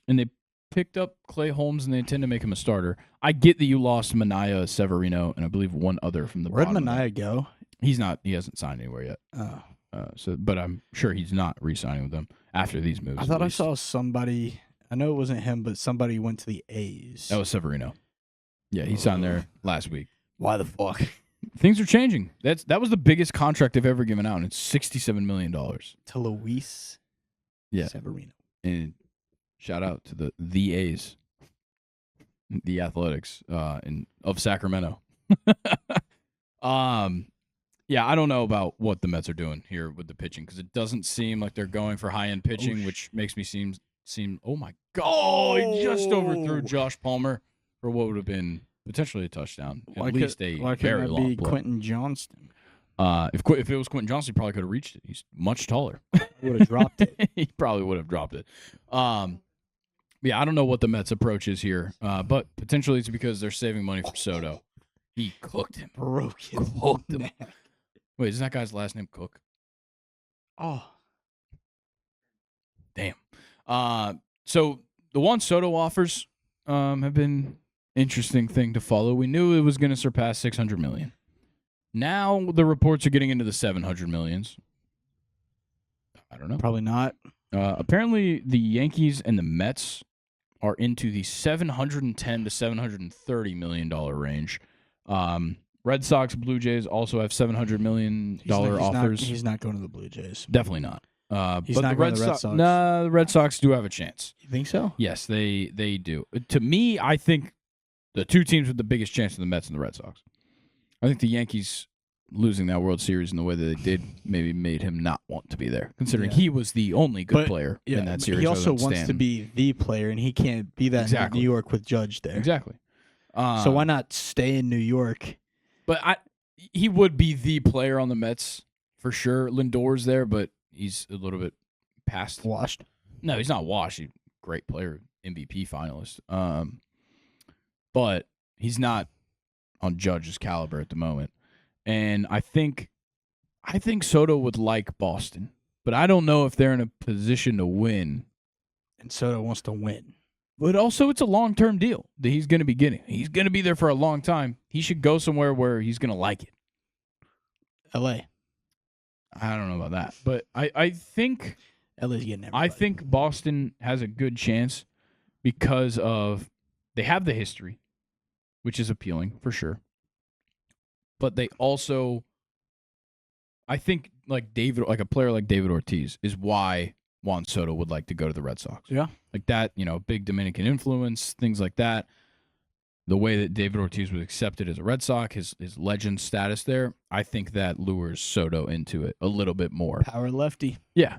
and they picked up Clay Holmes, and they intend to make him a starter. I get that you lost Manaea, Severino, and I believe one other from the Where'd bottom. Manaea go? He's not. He hasn't signed anywhere yet. Oh. But I'm sure he's not re-signing with them after these moves. I thought I saw somebody. I know it wasn't him, but somebody went to the A's. That was Severino. Yeah, he signed there last week. Why the fuck? Things are changing. That was the biggest contract they've ever given out, and it's $67 million. To Luis Severino. And shout out to the A's, the Athletics of Sacramento. Yeah, I don't know about what the Mets are doing here with the pitching because it doesn't seem like they're going for high-end pitching, which makes me seem. Oh my God! He just overthrew Josh Palmer for what would have been potentially a touchdown, at least a very long play. Quentin Johnston. If it was Quentin Johnston, he probably could have reached it. He's much taller. Would have dropped it. He probably would have dropped it. Yeah, I don't know what the Mets' approach is here, but potentially it's because they're saving money for Soto. He cooked him. Broke him. Cooked him. Wait, isn't that guy's last name Cook? Oh. Damn. So the Juan Soto offers have been interesting thing to follow. We knew it was going to surpass $600 million. Now the reports are getting into the 700 millions. I don't know. Probably not. Apparently, the Yankees and the Mets are into the 710 to 730 million dollar range. Red Sox, Blue Jays also have $700 million offers. He's not going to the Blue Jays. Definitely not. He's but not the going to the Red Sox. Nah, the Red Sox do have a chance. You think so? Yes, they do. To me, I think the two teams with the biggest chance are the Mets and the Red Sox. I think the Yankees losing that World Series in the way that they did maybe made him not want to be there, considering he was the only good player in that series. He also wants to be the player, and he can't be that in New York with Judge there. Exactly. So why not stay in New York? But he would be the player on the Mets for sure. Lindor's there, but he's a little bit past. Washed? No, he's not washed. He's a great player, MVP finalist. But he's not on Judge's caliber at the moment. And I think Soto would like Boston, but I don't know if they're in a position to win. And Soto wants to win. But also, it's a long-term deal that he's going to be getting. He's going to be there for a long time. He should go somewhere where he's going to like it. L.A. I don't know about that, but I think LA's getting everybody. I think Boston has a good chance because of they have the history, which is appealing for sure. But they also, I think, like a player like David Ortiz is why Juan Soto would like to go to the Red Sox. Yeah. Like that, big Dominican influence, things like that. The way that David Ortiz was accepted as a Red Sox, his legend status there, I think that lures Soto into it a little bit more. Power lefty. Yeah.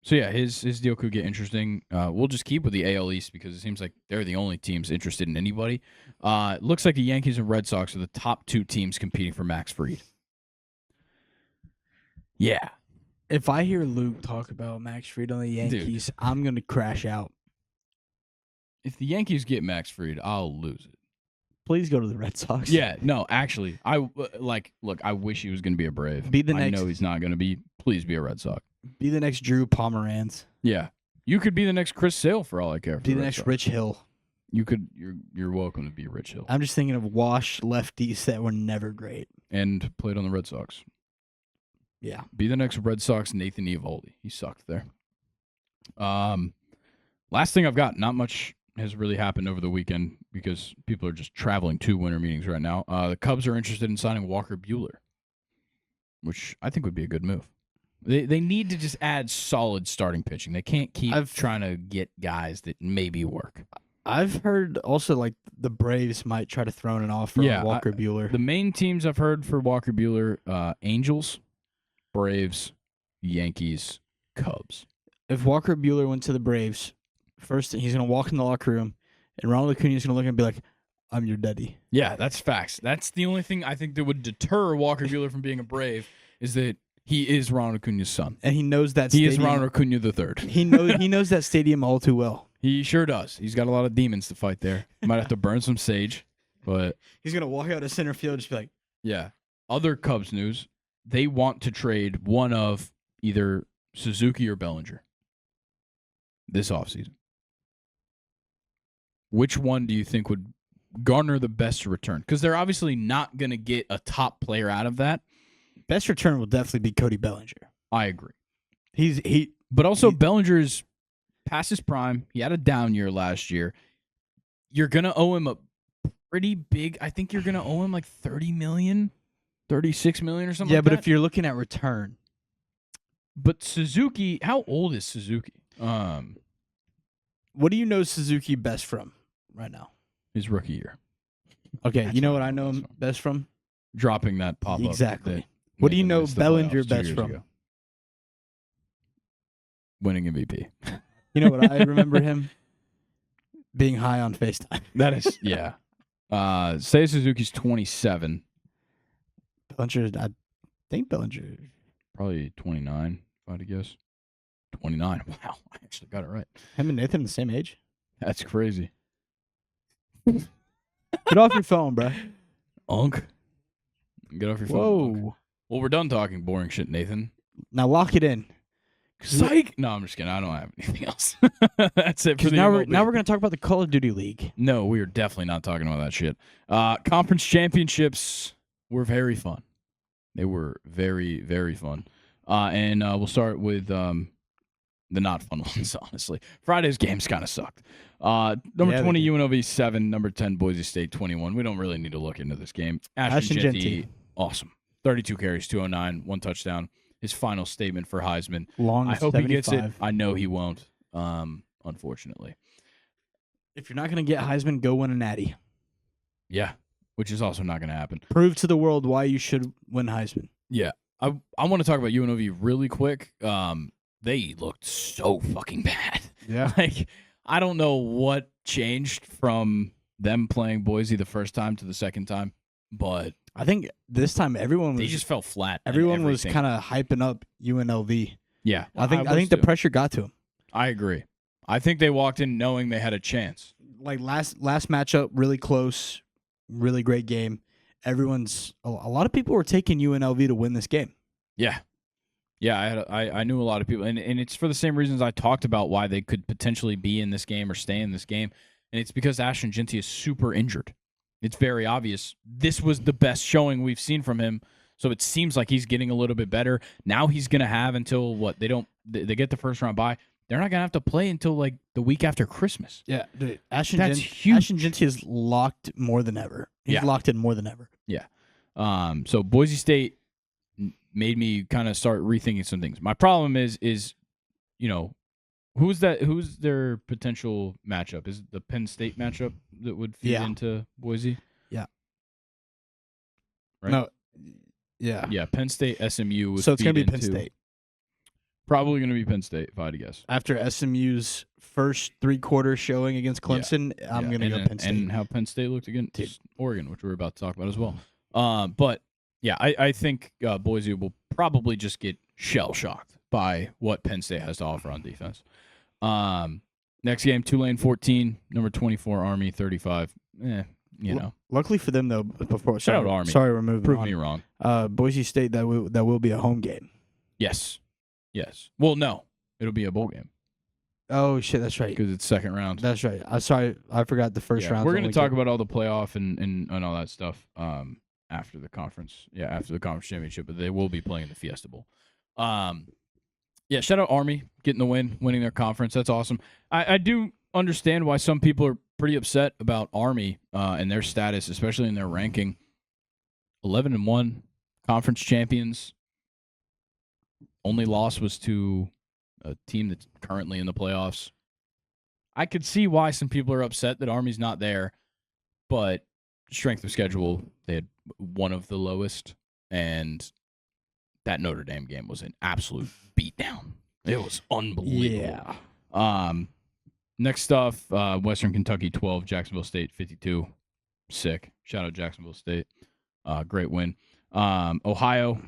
So yeah, his deal could get interesting. We'll just keep with the AL East because it seems like they're the only teams interested in anybody. It looks like the Yankees and Red Sox are the top two teams competing for Max Fried. Yeah. If I hear Luke talk about Max Fried on the Yankees, I'm gonna crash out. If the Yankees get Max Fried, I'll lose it. Please go to the Red Sox. Yeah, no, actually, look, I wish he was going to be a Brave. I know he's not going to be. Please be a Red Sox. Be the next Drew Pomeranz. Yeah, you could be the next Chris Sale for all I care. Be the next Rich Hill. You could. You're welcome to be Rich Hill. I'm just thinking of washed lefties that were never great And played on the Red Sox. Yeah. Be the next Red Sox Nathan Eovaldi. He sucked there. Last thing I've got. Not much has really happened over the weekend because people are just traveling to winter meetings right now. The Cubs are interested in signing Walker Buehler, which I think would be a good move. They need to just add solid starting pitching. They can't keep trying to get guys that maybe work. I've heard also like the Braves might try to throw in an offer on Walker Buehler. The main teams I've heard for Walker Buehler, Angels, Braves, Yankees, Cubs. If Walker Buehler went to the Braves, first he's going to walk in the locker room, and Ronald Acuna is going to look and be like, I'm your daddy. Yeah, that's facts. That's the only thing I think that would deter Walker Buehler from being a Brave is that he is Ronald Acuna's son. And he knows that stadium. He is Ronald Acuna III. He knows that stadium all too well. He sure does. He's got a lot of demons to fight there. Might have to burn some sage, but he's going to walk out of center field and just be like, yeah. Other Cubs news, they want to trade one of either Suzuki or Bellinger this offseason. Which one do you think would garner the best return? Because they're obviously not going to get a top player out of that. Best return will definitely be Cody Bellinger. I agree. But also Bellinger's past his prime. He had a down year last year. You're going to owe him a pretty big, I think you're going to owe him like $30 million, $36 million or something like that. Yeah, but if you're looking at return. But Suzuki, how old is Suzuki? What do you know Suzuki best from right now? His rookie year. Okay, you know what I know him best from? Dropping that pop-up. Exactly. What do you know Bellinger best from? Ago. Winning MVP. You know what I remember him? Being high on FaceTime. That is, yeah. Say Suzuki's 27. Bellinger, I think Bellinger. Probably 29, if I had to guess. 29. Wow, I actually got it right. Him and Nathan the same age? That's crazy. Get off your phone, bro. Unk. Get off your phone. Whoa. Unk. Well, we're done talking boring shit, Nathan. Now lock it in. Psych. No, I'm just kidding. I don't have anything else. That's it for the now MLB. we're going to talk about the Call of Duty League. No, we are definitely not talking about that shit. Conference championships were very fun. They were very, very fun. And we'll start with the not fun ones, honestly. Friday's games kind of sucked. Number 20, UNLV 7. Number 10, Boise State 21. We don't really need to look into this game. Ashton Genty, awesome. 32 carries, 209, 1 touchdown. His final statement for Heisman. I hope 75. He gets it. I know he won't, unfortunately. If you're not going to get Heisman, go win a natty. Yeah, which is also not going to happen. Prove to the world why you should win Heisman. Yeah. I want to talk about UNLV really quick. They looked so fucking bad. Yeah. Like, I don't know what changed from them playing Boise the first time to the second time, but I think this time they just fell flat. Everyone was kind of hyping up UNLV. Yeah. I think the pressure got to them. I agree. I think they walked in knowing they had a chance. Like last matchup, really close, really great game. A lot of people were taking UNLV to win this game. Yeah. Yeah, I knew a lot of people, and it's for the same reasons I talked about why they could potentially be in this game or stay in this game, and it's because Ashton Genty is super injured. It's very obvious. This was the best showing we've seen from him, so it seems like he's getting a little bit better. Now he's going to have until what? They get the first round bye. They're not going to have to play until like the week after Christmas. Yeah, dude, That's huge. Ashton Genty is locked more than ever. He's locked in more than ever. Yeah. So Boise State made me kind of start rethinking some things. My problem is who's their potential matchup? Is it the Penn State matchup that would feed into Boise? Yeah. Right? No. Yeah. Yeah, Penn State, SMU would So it's going to be Penn State. Probably going to be Penn State, if I had to guess. After SMU's first 3-quarter showing against Clemson, I'm going to go Penn State. And how Penn State looked against Oregon, which we're about to talk about as well. But yeah, I think Boise will probably just get shell-shocked by what Penn State has to offer on defense. Next game, Tulane 14, number 24, Army 35. Luckily for them, though, shout out Army. Sorry, we're moving Prove on. me wrong. Boise State, that will be a home game. Yes. Well, no, it'll be a bowl game. Oh, shit, that's right. Because it's second round. That's right. I'm sorry, I forgot the first round. We're going to talk about all the playoff and all that stuff after the conference. Yeah, after the conference championship, but they will be playing the Fiesta Bowl. Shout out Army getting the win, winning their conference. That's awesome. I do understand why some people are pretty upset about Army and their status, especially in their ranking. 11-1, conference champions. Only loss was to a team that's currently in the playoffs. I could see why some people are upset that Army's not there, but strength of schedule, they had one of the lowest, and that Notre Dame game was an absolute beatdown. It was unbelievable. Yeah. Next stuff, Western Kentucky 12, Jacksonville State 52. Sick. Shout out Jacksonville State. Great win. Ohio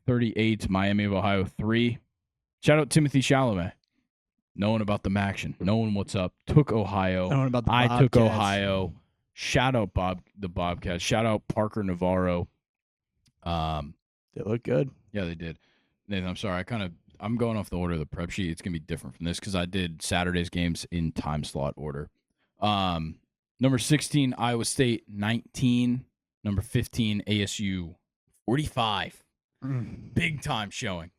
38, Miami of Ohio 3. Shout out Timothy Chalamet. Knowing about the Maction. Knowing what's up. Took Ohio. Knowing about the I took Ohio. Shout out the Bobcats. Shout out Parker Navarro. They look good. Yeah, they did. Nathan, I'm sorry. I'm going off the order of the prep sheet. It's going to be different from this because I did Saturday's games in time slot order. Number 16, Iowa State 19. Number 15, ASU 45. Big time showing.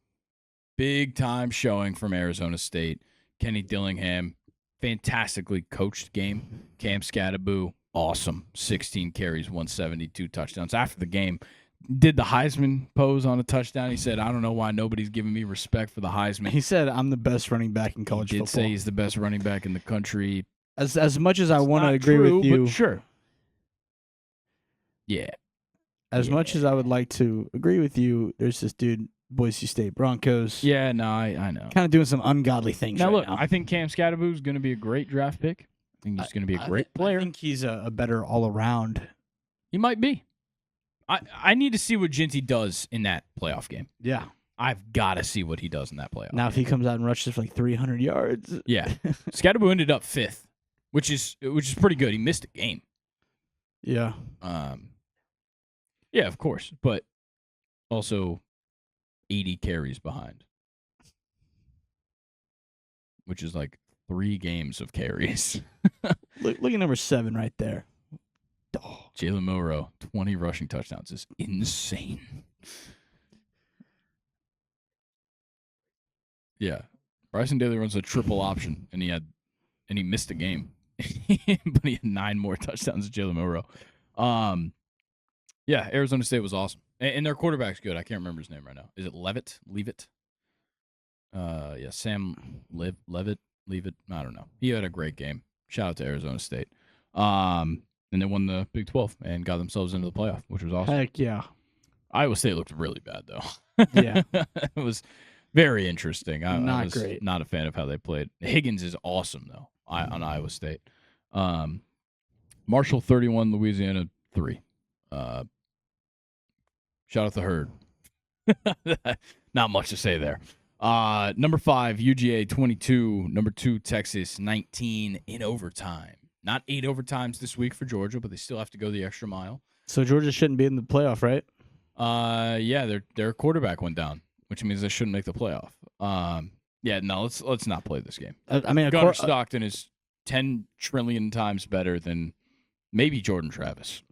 Big time showing from Arizona State. Kenny Dillingham, fantastically coached game. Cam Scattaboo, awesome. 16 carries, 172 touchdowns. After the game, did the Heisman pose on a touchdown. He said, I don't know why nobody's giving me respect for the Heisman. He said, I'm the best running back in college football. He did say he's the best running back in the country. As much as I want to agree true, with you. But sure. Yeah. As much as I would like to agree with you, there's this dude, Boise State Broncos. Yeah, no, I know. Kind of doing some ungodly things now. Right Look, now. I think Cam Scattaboo is going to be a great draft pick. I think he's going to be a great player. I think he's a better all-around. He might be. I need to see what Genty does in that playoff game. Yeah. I've got to see what he does in that playoff Now, if he comes out and rushes for like 300 yards. Yeah. Scattaboo ended up 5th, which is pretty good. He missed a game. Yeah. Yeah, of course. But also 80 carries behind. which is like 3 games of carries. Look at number 7 right there. Oh. Jalen Milroe, 20 rushing touchdowns is insane. Yeah. Bryson Daly runs a triple option, and he missed a game. But he had 9 more touchdowns than Jalen Milroe. Yeah, Arizona State was awesome. And their quarterback's good. I can't remember his name right now. Is it Leavitt? Yeah, Sam Leavitt. I don't know. He had a great game. Shout out to Arizona State. And they won the Big 12 and got themselves into the playoff, which was awesome. Heck yeah. Iowa State looked really bad, though. Yeah. It was very interesting. I was great. Not a fan of how they played. Higgins is awesome, though, on Iowa State. Marshall 31, Louisiana 3. Shout out the Herd. Not much to say there. Number 5, UGA 22. Number 2, Texas 19 in overtime. Not 8 overtimes this week for Georgia, but they still have to go the extra mile. So Georgia shouldn't be in the playoff, right? Yeah, their quarterback went down, which means they shouldn't make the playoff. Yeah, no, let's not play this game. I mean, Gunnar Stockton is 10 trillion times better than maybe Jordan Travis.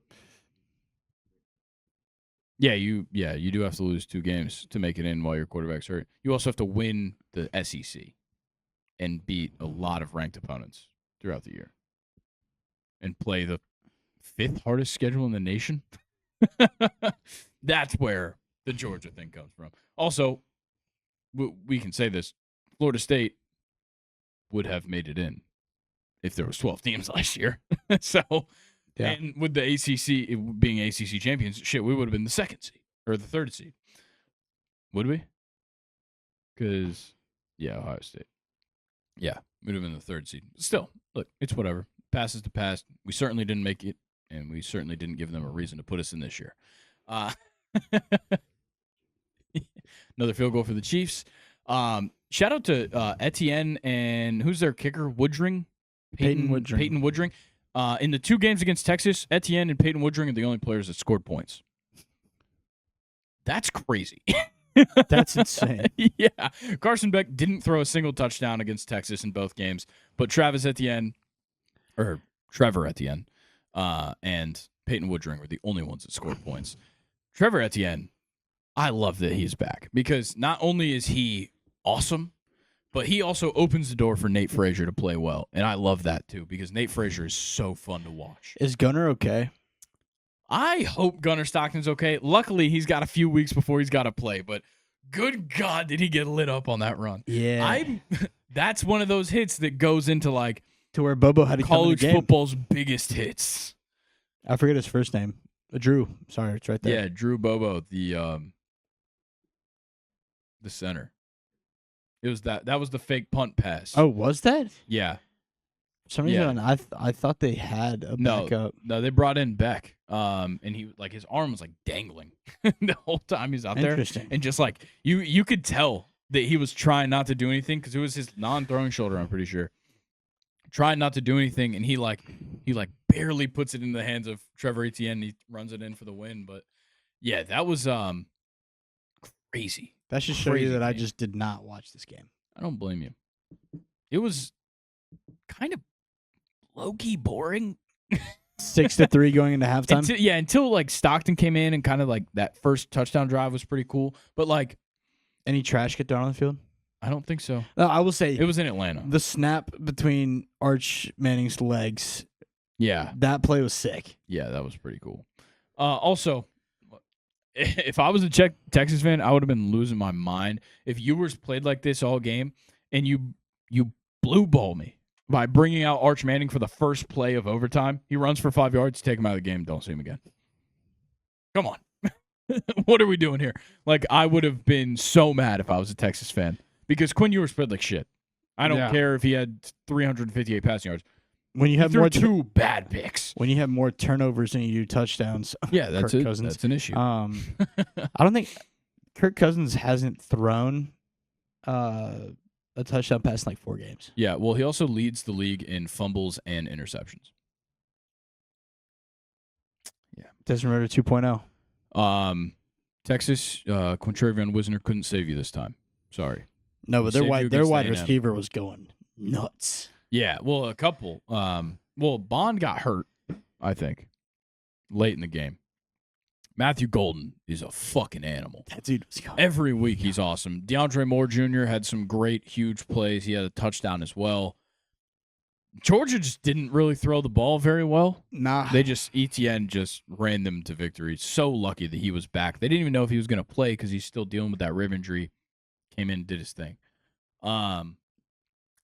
Yeah, you do have to lose 2 games to make it in while your quarterback's hurt. You also have to win the SEC and beat a lot of ranked opponents throughout the year. And play the 5th hardest schedule in the nation. That's where the Georgia thing comes from. Also, we can say this. Florida State would have made it in if there was 12 teams last year. So, yeah. And with the ACC being ACC champions, shit, we would have been the 2nd seed or the 3rd seed. Would we? Because, yeah, Ohio State. Yeah, we'd have been the 3rd seed. Still, look, it's whatever. Past is the past. We certainly didn't make it, and we certainly didn't give them a reason to put us in this year. Another field goal for the Chiefs. Shout out to Etienne and who's their kicker? Woodring? Peyton Woodring. Peyton Woodring. In the 2 games against Texas, Etienne and Peyton Woodring are the only players that scored points. That's crazy. That's insane. Yeah. Carson Beck didn't throw a single touchdown against Texas in both games, but Trevor Etienne, and Peyton Woodring were the only ones that scored points. Trevor Etienne, I love that he's back because not only is he awesome, but he also opens the door for Nate Frazier to play well. And I love that too because Nate Frazier is so fun to watch. Is Gunnar okay? I hope Gunnar Stockton's okay. Luckily, he's got a few weeks before he's got to play, but good God, did he get lit up on that run. Yeah. That's one of those hits that goes into like to where Bobo had to college come in the game. Football's biggest hits. I forget his first name. Drew. Sorry, it's right there. Yeah, Drew Bobo, the center. It was that was the fake punt pass. Oh, was that? Yeah. For some reason I thought they had a backup. No, they brought in Beck. And he like his arm was like dangling the whole time he's out there. Interesting. And just like you could tell that he was trying not to do anything because it was his non-throwing shoulder, I'm pretty sure. Trying not to do anything, and he barely puts it in the hands of Trevor Etienne. He runs it in for the win, but yeah, that was crazy. That should show you that I just did not watch this game. I don't blame you. It was kind of low-key boring. 6-3 going into halftime. Until like Stockton came in and kind of like that first touchdown drive was pretty cool. But like, any trash get thrown on the field? I don't think so. No, I will say it was in Atlanta. The snap between Arch Manning's legs. Yeah, that play was sick. Yeah, that was pretty cool. Also, if I was a Texas fan, I would have been losing my mind if Ewers played like this all game and you blue ball me by bringing out Arch Manning for the first play of overtime. He runs for 5 yards, take him out of the game, don't see him again. Come on. What are we doing here? Like, I would have been so mad if I was a Texas fan because Quinn Ewers played like shit. I don't care if he had 358 passing yards. When you have more 2 bad picks. When you have more turnovers than you do touchdowns. Yeah, that's it. That's an issue. I don't think Kirk Cousins hasn't thrown a touchdown pass in like 4 games. Yeah, well, he also leads the league in fumbles and interceptions. Yeah. Desmond Ritter 2.0. Texas, Quintrevon Wisner couldn't save you this time. Sorry. No, but their wide receiver was going nuts. Yeah, well, a couple. Well, Bond got hurt, I think, late in the game. Matthew Golden is a fucking animal. That dude was going. Every week he's awesome. DeAndre Moore Jr. had some great, huge plays. He had a touchdown as well. Georgia just didn't really throw the ball very well. Nah. Etienne just ran them to victory. So lucky that he was back. They didn't even know if he was going to play because he's still dealing with that rib injury. Came in and did his thing.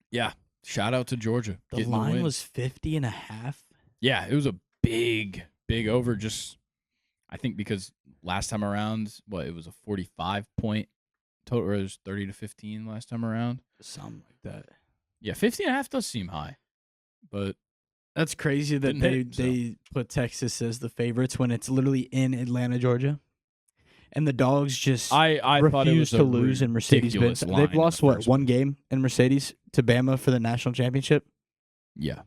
Yeah, shout out to Georgia. The line was 50.5. Yeah, it was a big over. Just, I think because last time around, it was a 45-point total, or it was 30-15 last time around. Something like that. Yeah, 50.5 does seem high, but that's crazy that they put Texas as the favorites when it's literally in Atlanta, Georgia. And the Dogs just I refuse to lose in Mercedes-Benz. They've lost, one game in Mercedes to Bama for the national championship? Yeah.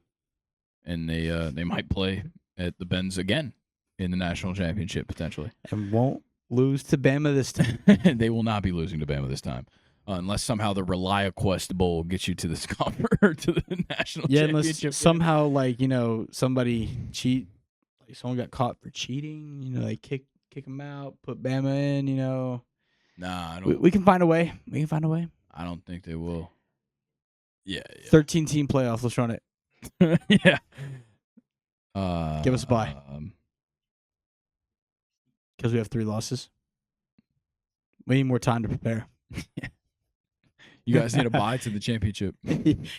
And they might play at the Benz again in the national championship, potentially. And won't lose to Bama this time. They will not be losing to Bama this time. Unless somehow the ReliaQuest Bowl gets you to the to the national championship. Unless somehow, somebody cheat. Like someone got caught for cheating. They kick them out, put Bama in, Nah, I don't. We can find a way. I don't think they will. Yeah. 13-team playoff. Let's run it. Yeah. Give us a bye. Because we have 3 losses. We need more time to prepare. You guys need a bye to the championship.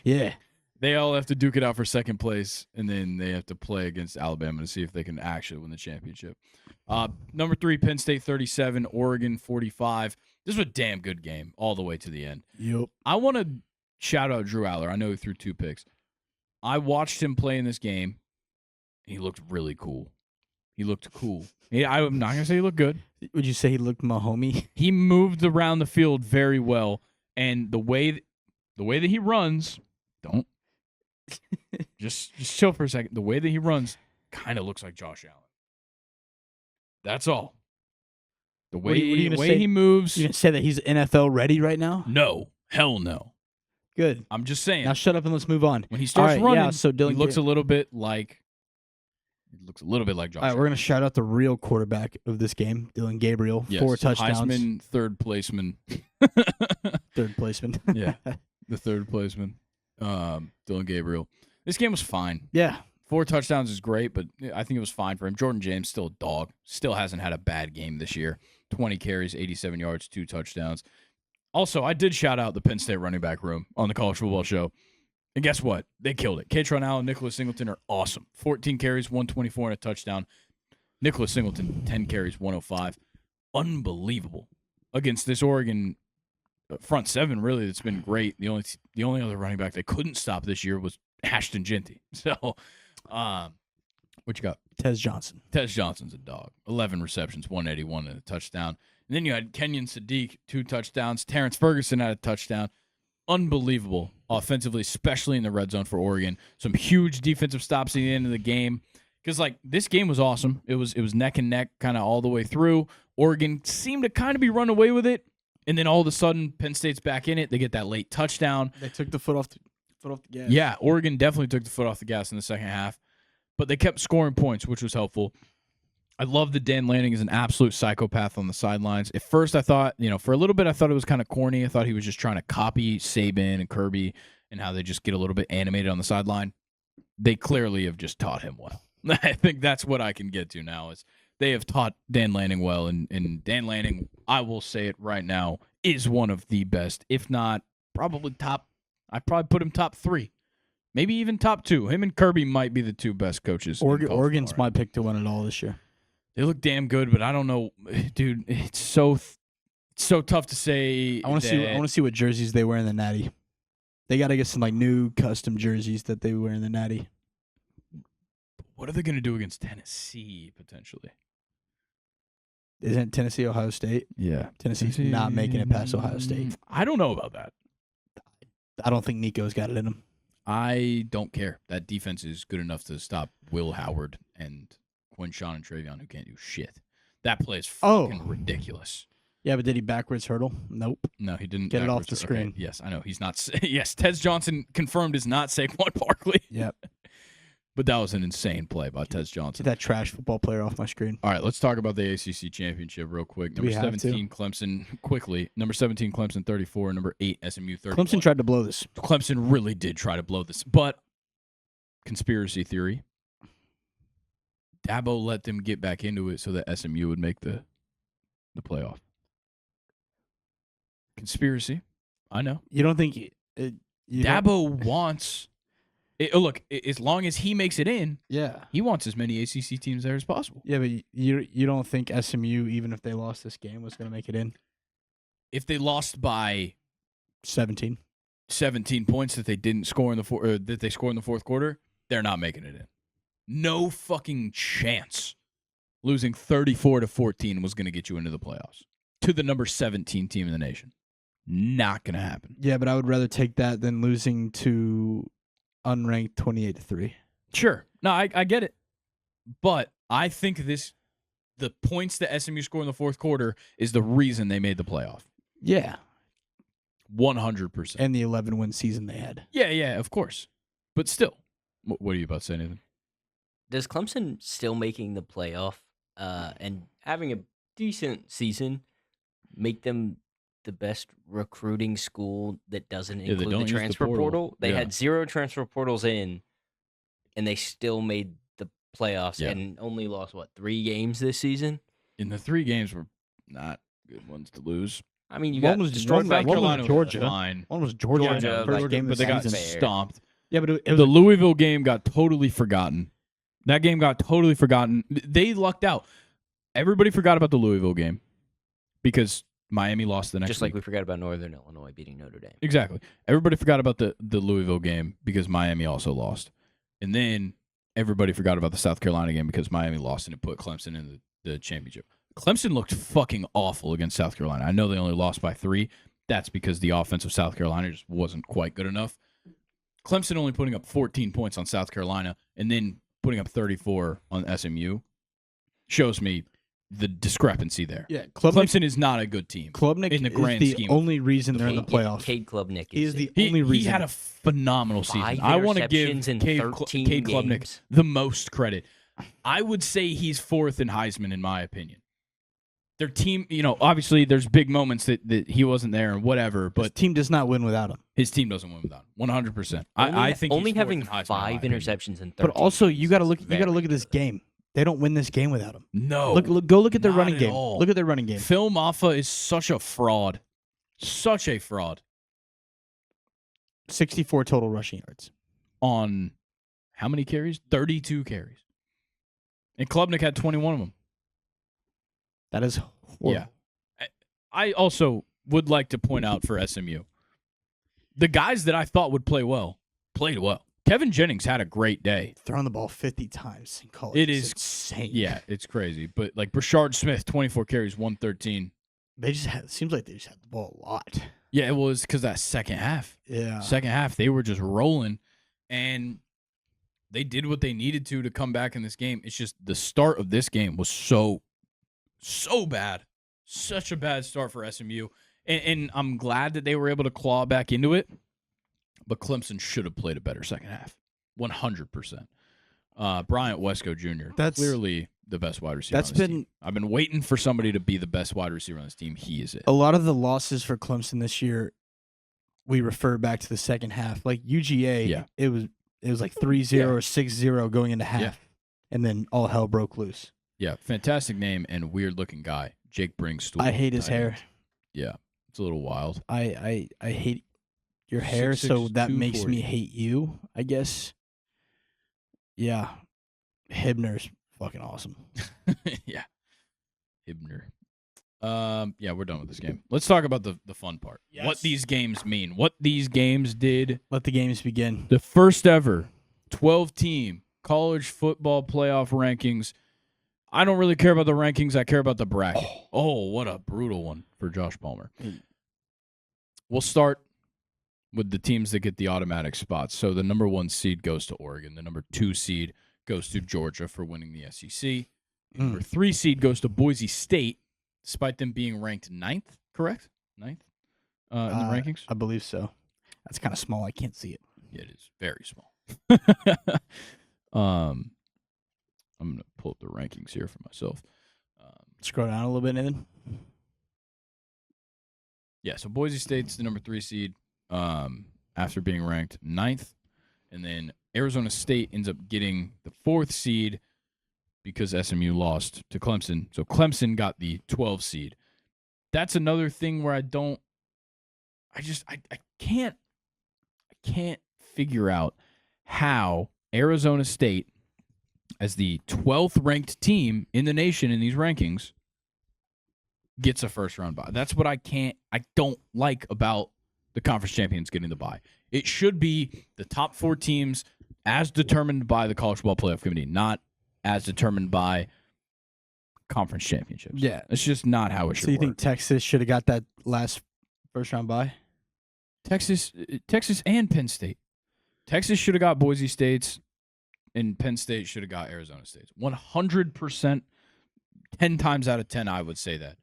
Yeah. They all have to duke it out for second place, and then they have to play against Alabama to see if they can actually win the championship. Number 3, Penn State 37, Oregon 45. This was a damn good game all the way to the end. Yep. I want to shout out Drew Aller. I know he threw 2 picks. I watched him play in this game. He looked really cool. He looked cool. I'm not going to say he looked good. Would you say he looked Mahomey? He moved around the field very well, and the way that he runs, don't just chill for a second. The way that he runs kind of looks like Josh Allen. That's all. The way he moves. You gonna say that he's NFL ready right now? No, hell no. Good. I'm just saying. Now shut up and let's move on. When he starts running, Dylan he looks a little bit like. He looks a little bit like Josh. All right, we're gonna shout out the real quarterback of this game, Dylan Gabriel. Yes, 4 touchdowns. Heisman, third placeman. Third placeman. Yeah, the third placeman. Dylan Gabriel. This game was fine. Yeah. 4 touchdowns is great, but I think it was fine for him. Jordan James, still a dog. Still hasn't had a bad game this year. 20 carries, 87 yards, 2 touchdowns. Also, I did shout out the Penn State running back room on the College Football Show. And guess what? They killed it. Katron Allen, Nicholas Singleton are awesome. 14 carries, 124, and a touchdown. Nicholas Singleton, 10 carries, 105. Unbelievable. Against this Oregon front 7, really, that's been great. The only other running back they couldn't stop this year was Ashton Genty. So, what you got? Tez Johnson. Tez Johnson's a dog. 11 receptions, 181, and a touchdown. And then you had Kenyon Sadiq, 2 touchdowns. Terrence Ferguson had a touchdown. Unbelievable offensively, especially in the red zone for Oregon. Some huge defensive stops at the end of the game. Because, this game was awesome. It was neck and neck kind of all the way through. Oregon seemed to kind of be run away with it. And then all of a sudden, Penn State's back in it. They get that late touchdown. They took the foot off the gas. Yeah, Oregon definitely took the foot off the gas in the second half. But they kept scoring points, which was helpful. I love that Dan Lanning is an absolute psychopath on the sidelines. At first, I thought, for a little bit, I thought it was kind of corny. I thought he was just trying to copy Saban and Kirby and how they just get a little bit animated on the sideline. They clearly have just taught him well. I think that's what I can get to now is they have taught Dan Lanning well. And Dan Lanning, I will say it right now, is one of the best, if not probably top. I'd probably put him top 3. Maybe even top 2. Him and Kirby might be the 2 best coaches. Oregon's my pick to win it all this year. They look damn good, but I don't know, dude. It's so tough to say. I want to see what jerseys they wear in the Natty. They got to get some new custom jerseys that they wear in the Natty. What are they going to do against Tennessee potentially? Isn't Tennessee Ohio State? Yeah, Tennessee's not making it past Ohio State. I don't know about that. I don't think Nico's got it in him. I don't care. That defense is good enough to stop Will Howard and Quinshawn and Travion, who can't do shit. That play is fucking ridiculous. Yeah, but did he backwards hurdle? Nope. No, he didn't. Get it off backwards. the screen. Okay, yes, I know. He's not. Yes, Tez Johnson confirmed is not Saquon Barkley. Yep. But that was an insane play by Tez Johnson. Get that trash football player off my screen. All right, let's talk about the ACC championship real quick. Number 17, Clemson, quickly. Number 17, Clemson 34. Number 8, SMU 31. Clemson tried to blow this. Clemson really did try to blow this. But, conspiracy theory, Dabo let them get back into it so that SMU would make the playoff. Conspiracy. I know. You don't think Dabo wants... look, as long as he makes it in, yeah, he wants as many ACC teams there as possible. Yeah, but you don't think SMU, even if they lost this game, was going to make it in? If they lost by 17 points that they didn't score in the that they scored in the fourth quarter, they're not making it in. No fucking chance. Losing 34-14 was going to get you into the playoffs to the number 17 team in the nation. Not going to happen. Yeah, but I would rather take that than losing to unranked 28-3. Sure. No, I get it. But I think the points that SMU scored in the fourth quarter is the reason they made the playoff. Yeah. 100%. And the 11-win season they had. Yeah, of course. But still. What are you about to say, Nathan? Does Clemson still making the playoff and having a decent season make them the best recruiting school that doesn't include the transfer portal? They had 0 transfer portals in, and they still made the playoffs and only lost, 3 games this season? And the 3 games were not good ones to lose. I mean, you one got was destroyed by Georgia. Fine. One was Georgia. First game but of they the got season. stomped. Yeah, but it was The Louisville game got totally forgotten. That game got totally forgotten. They lucked out. Everybody forgot about the Louisville game because Miami lost the next just week. like we forgot about Northern Illinois beating Notre Dame. Exactly. Everybody forgot about the Louisville game because Miami also lost. And then everybody forgot about the South Carolina game because Miami lost and it put Clemson in the championship. Clemson looked fucking awful against South Carolina. I know they only lost by 3. That's because the offense of South Carolina just wasn't quite good enough. Clemson only putting up 14 points on South Carolina and then putting up 34 on SMU shows me the discrepancy there. Yeah, Clemson is not a good team. Klubnik in the grand is the scheme. only reason they're in the playoffs. Cade Klubnik He is is the only reason. He had a phenomenal season. 5 I want to give interceptions in Cade 13 Klubnik games. the most credit. I would say he's 4th in Heisman in my opinion. Their team, obviously there's big moments that he wasn't there and whatever, but His team does not win without him. his team doesn't win without him. 100%. I think only he's 4th having in Heisman, 5 in my opinion. interceptions in 13 But also, games you got to is look. You got to look at this game. They don't win this game without him. No. Go look at their not running at game. all. Look at their running game. Phil Maffa is such a fraud. Such a fraud. 64 total rushing yards. On how many carries? 32 carries. And Klubnik had 21 of them. That is horrible. Yeah. I also would like to point out for SMU, the guys that I thought would play well, played well. Kevin Jennings had a great day. Throwing the ball 50 times in college. It is insane. Yeah, it's crazy. But like Brashard Smith, 24 carries, 113. They just had, it seems like they just had the ball a lot. Yeah, it was because that second half. Yeah. Second half, they were just rolling. And they did what they needed to come back in this game. It's just the start of this game was so bad. Such a bad start for SMU. And I'm glad that they were able to claw back into it. But Clemson should have played a better second half. 100%. Bryant Wesco Jr., That's clearly the best wide receiver that's on this been- team. I've been waiting for somebody to be the best wide receiver on this team. He is it. a lot of the losses for Clemson this year. We refer back to the second half. Like UGA, Yeah. it was like 3-0 or 6-0 going into half, Yeah. and then all hell broke loose. Yeah, fantastic name and weird-looking guy. Jake Brinkstool. I hate his tight hair. end. Yeah, it's a little wild. I hate your hair, 6'6", so that makes 240. me hate you, I guess. Yeah. Hibner's fucking awesome. Yeah. Hibner. Yeah, we're done with this game. Let's talk about the fun part. Yes. What these games mean. What these games did. Let the games begin. The first ever 12-team college football playoff rankings. I don't really care about the rankings. I care about the bracket. Oh, what a brutal one for Josh Palmer. We'll start with the teams that get the automatic spots. So the number 1 seed goes to Oregon. The number 2 seed goes to Georgia for winning the SEC. Number 3 seed goes to Boise State despite them being ranked 9th, correct? 9th in the rankings? I believe so. That's kind of small. I can't see it. Yeah, it is very small. I'm going to pull up the rankings here for myself. Scroll down a little bit, Nathan. Yeah, so Boise State's the number 3 seed after being ranked 9th. And then Arizona State ends up getting the 4th seed because SMU lost to Clemson. So Clemson got the 12 seed. That's another thing where I can't figure out how Arizona State, as the 12th ranked team in the nation in these rankings, gets a first round bye. That's what I don't like about the conference champions getting the bye. It should be the top 4 teams as determined by the College Football Playoff Committee, not as determined by conference championships. Yeah. It's just not how it should work. So you think Texas should have got that last first round bye? Texas and Penn State. Texas should have got Boise State's, and Penn State should have got Arizona State's. 100%, 10 times out of 10, I would say that.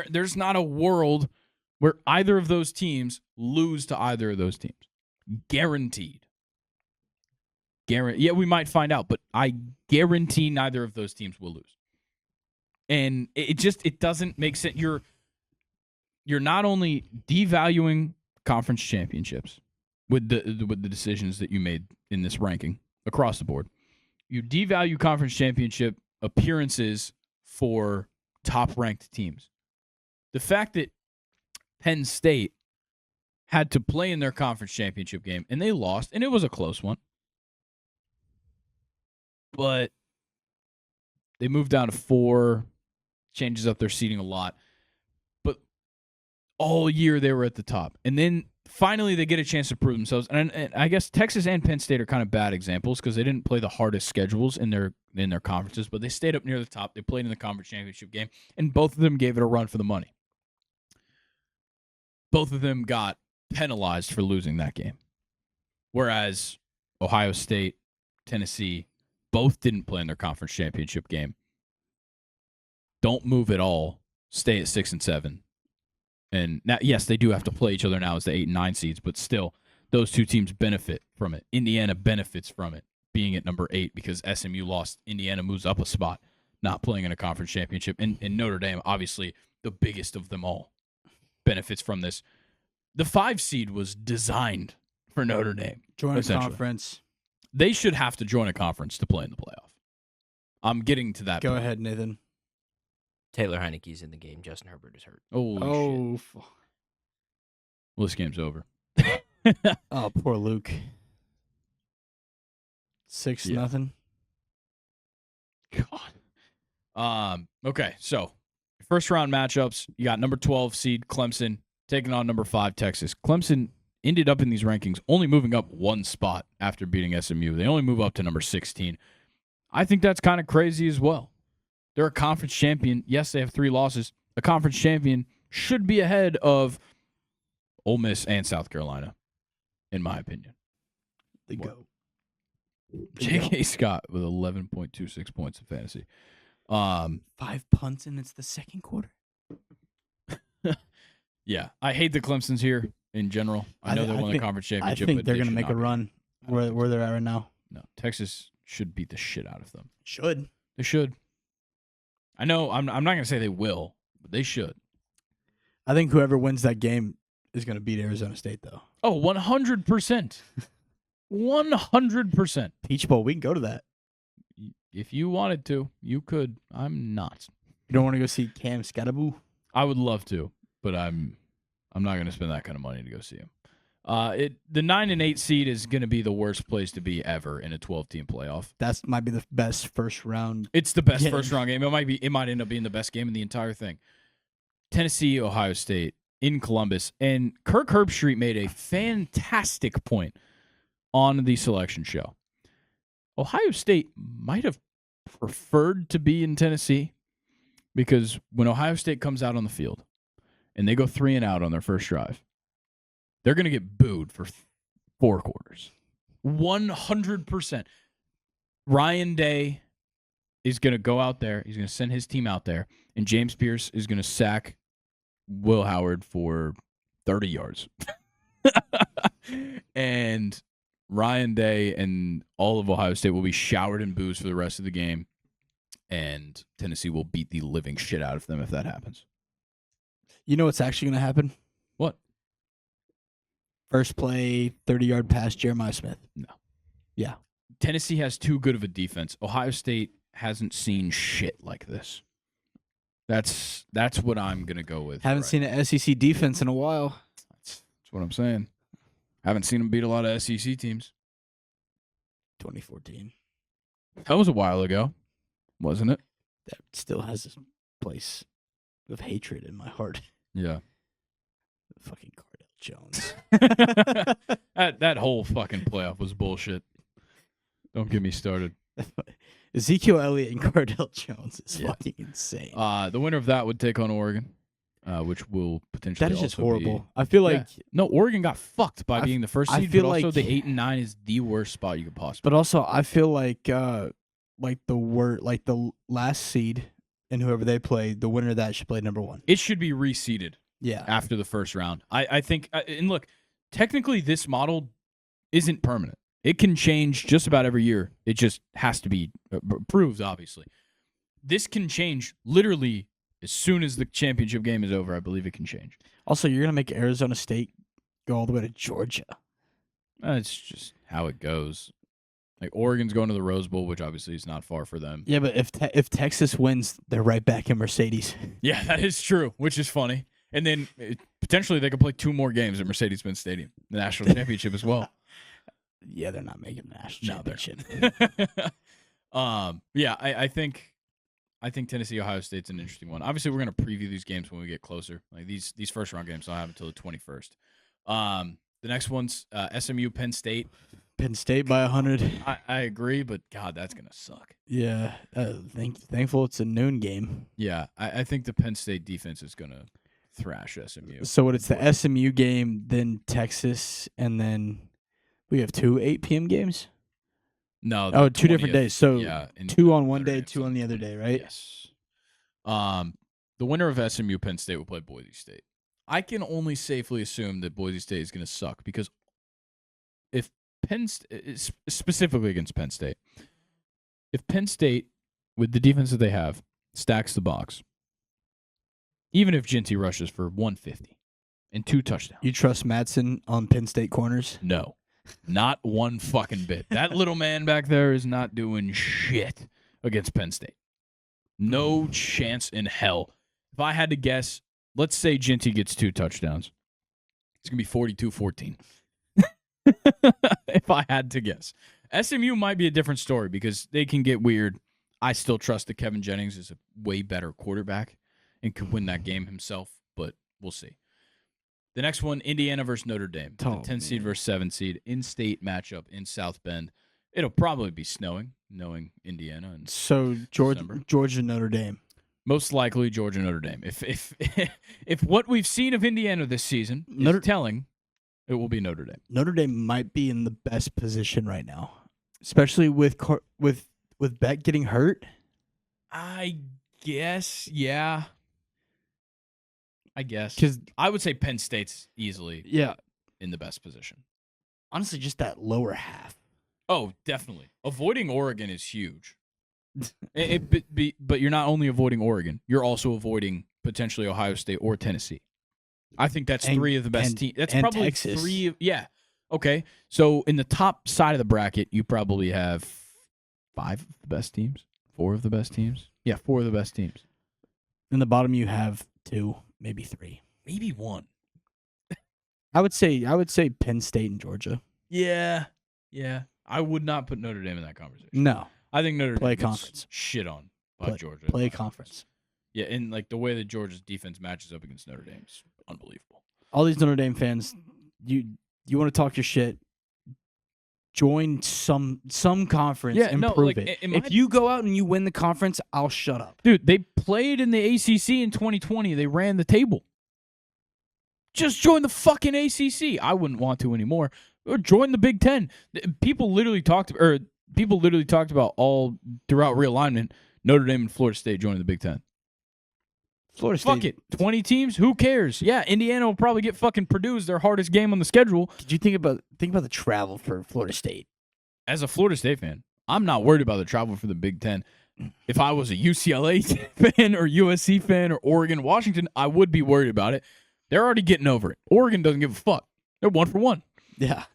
There's not a world where either of those teams lose to either of those teams. Guaranteed. Yeah, we might find out, but I guarantee neither of those teams will lose. And it doesn't make sense. You're not only devaluing conference championships with the decisions that you made in this ranking across the board. You devalue conference championship appearances for top-ranked teams. The fact that Penn State had to play in their conference championship game, and they lost, and it was a close one. But they moved down to 4, changes up their seating a lot. But all year they were at the top. And then finally they get a chance to prove themselves. And I guess Texas and Penn State are kind of bad examples because they didn't play the hardest schedules in their conferences, but they stayed up near the top. They played in the conference championship game, and both of them gave it a run for the money. Both of them got penalized for losing that game. Whereas Ohio State, Tennessee, both didn't play in their conference championship game. Don't move at all. Stay at 6 and 7. And now, yes, they do have to play each other now as the 8 and 9 seeds, but still, those two teams benefit from it. Indiana benefits from it being at number 8 because SMU lost. Indiana moves up a spot, not playing in a conference championship. And Notre Dame, obviously, the biggest of them all, benefits from this. The 5 seed was designed for Notre Dame. Join a conference. They should have to join a conference to play in the playoff. I'm getting to that Go point. ahead, Nathan. Taylor Heineke's in the game. Justin Herbert is hurt. Holy shit. Well, this game's over. Oh, poor Luke. 6-0. God. Okay, so first round matchups. You got number 12 seed Clemson taking on number 5 Texas. Clemson ended up in these rankings only moving up 1 spot after beating SMU. They only move up to number 16. I think that's kind of crazy as well. They're a conference champion. Yes, they have 3 losses. A conference champion should be ahead of Ole Miss and South Carolina, in my opinion. The GOAT. J.K. Scott with 11.26 points in fantasy. 5 punts and it's the second quarter. Yeah, I hate the Clemsons here in general. I know they won the conference championship. I think they're going to make a run where they're at right now. No, Texas should beat the shit out of them. Should. They should. I know. I'm not going to say they will, but they should. I think whoever wins that game is going to beat Arizona State, though. Oh, 100%. 100%. Peach Bowl, we can go to that. If you wanted to, you could. I'm not. You don't want to go see Cam Scattaboo? I would love to, but I'm not going to spend that kind of money to go see him. The 9 and 8 seed is going to be the worst place to be ever in a 12-team playoff. That might be the best first round. It's the best first round game. It might end up being the best game in the entire thing. Tennessee, Ohio State in Columbus, and Kirk Herbstreit made a fantastic point on the selection show. Ohio State might have preferred to be in Tennessee because when Ohio State comes out on the field and they go 3 and out on their first drive, they're going to get booed for 4 quarters. 100%. Ryan Day is going to go out there. He's going to send his team out there, and James Pierce is going to sack Will Howard for 30 yards. And Ryan Day and all of Ohio State will be showered in booze for the rest of the game, and Tennessee will beat the living shit out of them if that happens. You know what's actually going to happen? What? First play, 30-yard pass, Jeremiah Smith. No. Yeah. Tennessee has too good of a defense. Ohio State hasn't seen shit like this. That's what I'm going to go with. Haven't seen an SEC defense in a while. That's what I'm saying. Haven't seen them beat a lot of SEC teams. 2014. That was a while ago, wasn't it? That still has this place of hatred in my heart. Yeah. Fucking Cardell Jones. that whole fucking playoff was bullshit. Don't get me started. Ezekiel Elliott and Cardell Jones is Yeah. fucking insane. The winner of that would take on Oregon, which will potentially That is just also horrible. be- I feel like, No, Oregon got fucked by being the first I seed, feel but also like- the 8 and 9 is the worst spot you could possibly. but also I feel like the last seed and whoever they play, the winner of that should play number 1. It should be reseeded Yeah. after the first round. I think, and look, technically this model isn't permanent. It can change just about every year. It just has to be approved, obviously. This can change literally as soon as the championship game is over. I believe it can change. Also, you're gonna make Arizona State go all the way to Georgia. It's just how it goes. Like Oregon's going to the Rose Bowl, which obviously is not far for them. Yeah, but if Texas wins, they're right back in Mercedes. Yeah, that is true, which is funny. And then potentially they could play 2 more games at Mercedes-Benz Stadium, the national championship as well. Yeah, they're not making the national No, they're- championship. Yeah, I think Tennessee Ohio State's an interesting one. Obviously, we're gonna preview these games when we get closer. Like these first round games don't have until the 21st. The next one's SMU Penn State. Penn State by 100. I agree, but God, that's gonna suck. Yeah, thankful it's a noon game. Yeah, I think the Penn State defense is gonna thrash SMU. So it's the SMU game, then Texas, and then we have 2 8 p.m. games. No, Oh, the 2 different 20th, days. So yeah, and 2 on one Notre day, Dame 2 on the other day, right? Yes. The winner of SMU Penn State will play Boise State. I can only safely assume that Boise State is going to suck because if specifically against Penn State, if Penn State, with the defense that they have, stacks the box, even if Ginty rushes for 150 and 2 touchdowns. You trust Madsen on Penn State corners? No, not one fucking bit. That little man back there is not doing shit against Penn State. No chance in hell. If I had to guess, let's say Ginty gets 2 touchdowns. It's going to be 42-14. If I had to guess. SMU might be a different story because they can get weird. I still trust that Kevin Jennings is a way better quarterback and could win that game himself, but we'll see. The next one, Indiana versus Notre Dame. Oh, The 10 seed man. versus 7 seed. In-state matchup in South Bend. It'll probably be snowing, knowing Indiana. And So December. Georgia Notre Dame. most likely Georgia Notre Dame. If what we've seen of Indiana this season Notre- is telling, it will be Notre Dame. Notre Dame might be in the best position right now, especially with Beck getting hurt. I guess, yeah. I guess. Because I would say Penn State's easily yeah, in the best position. honestly, just that lower half. Oh, definitely. Avoiding Oregon is huge. But you're not only avoiding Oregon, you're also avoiding potentially Ohio State or Tennessee. I think that's And- 3 of the best and- teams. That's and probably Texas. 3 of, yeah. Okay. So in the top side of the bracket, you probably have 5 of the best teams, 4 of the best teams. Yeah, 4 of the best teams. In the bottom, you have 2, maybe 3. Maybe 1. I would say Penn State and Georgia. Yeah. Yeah. I would not put Notre Dame in that conversation. No, I think Notre Play Dame gets conference. shit on by Georgia. play conference. Yeah, and like the way that Georgia's defense matches up against Notre Dame is unbelievable. All these Notre Dame fans, you want to talk your shit? Join some conference Yeah, and no, prove like, it. in If my- you go out and you win the conference, I'll shut up. Dude, they played in the ACC in 2020. They ran the table. Just join the fucking ACC. I wouldn't want to anymore. Or join the Big Ten. People literally talked about all throughout realignment. Notre Dame and Florida State joining the Big Ten. Florida State. Fuck it. 20 teams? Who cares? Yeah, Indiana will probably get fucking Purdue as their hardest game on the schedule. Did you think about the travel for Florida State? As a Florida State fan, I'm not worried about the travel for the Big Ten. If I was a UCLA fan or USC fan or Oregon, Washington, I would be worried about it. They're already getting over it. Oregon doesn't give a fuck. They're 1 for 1. Yeah.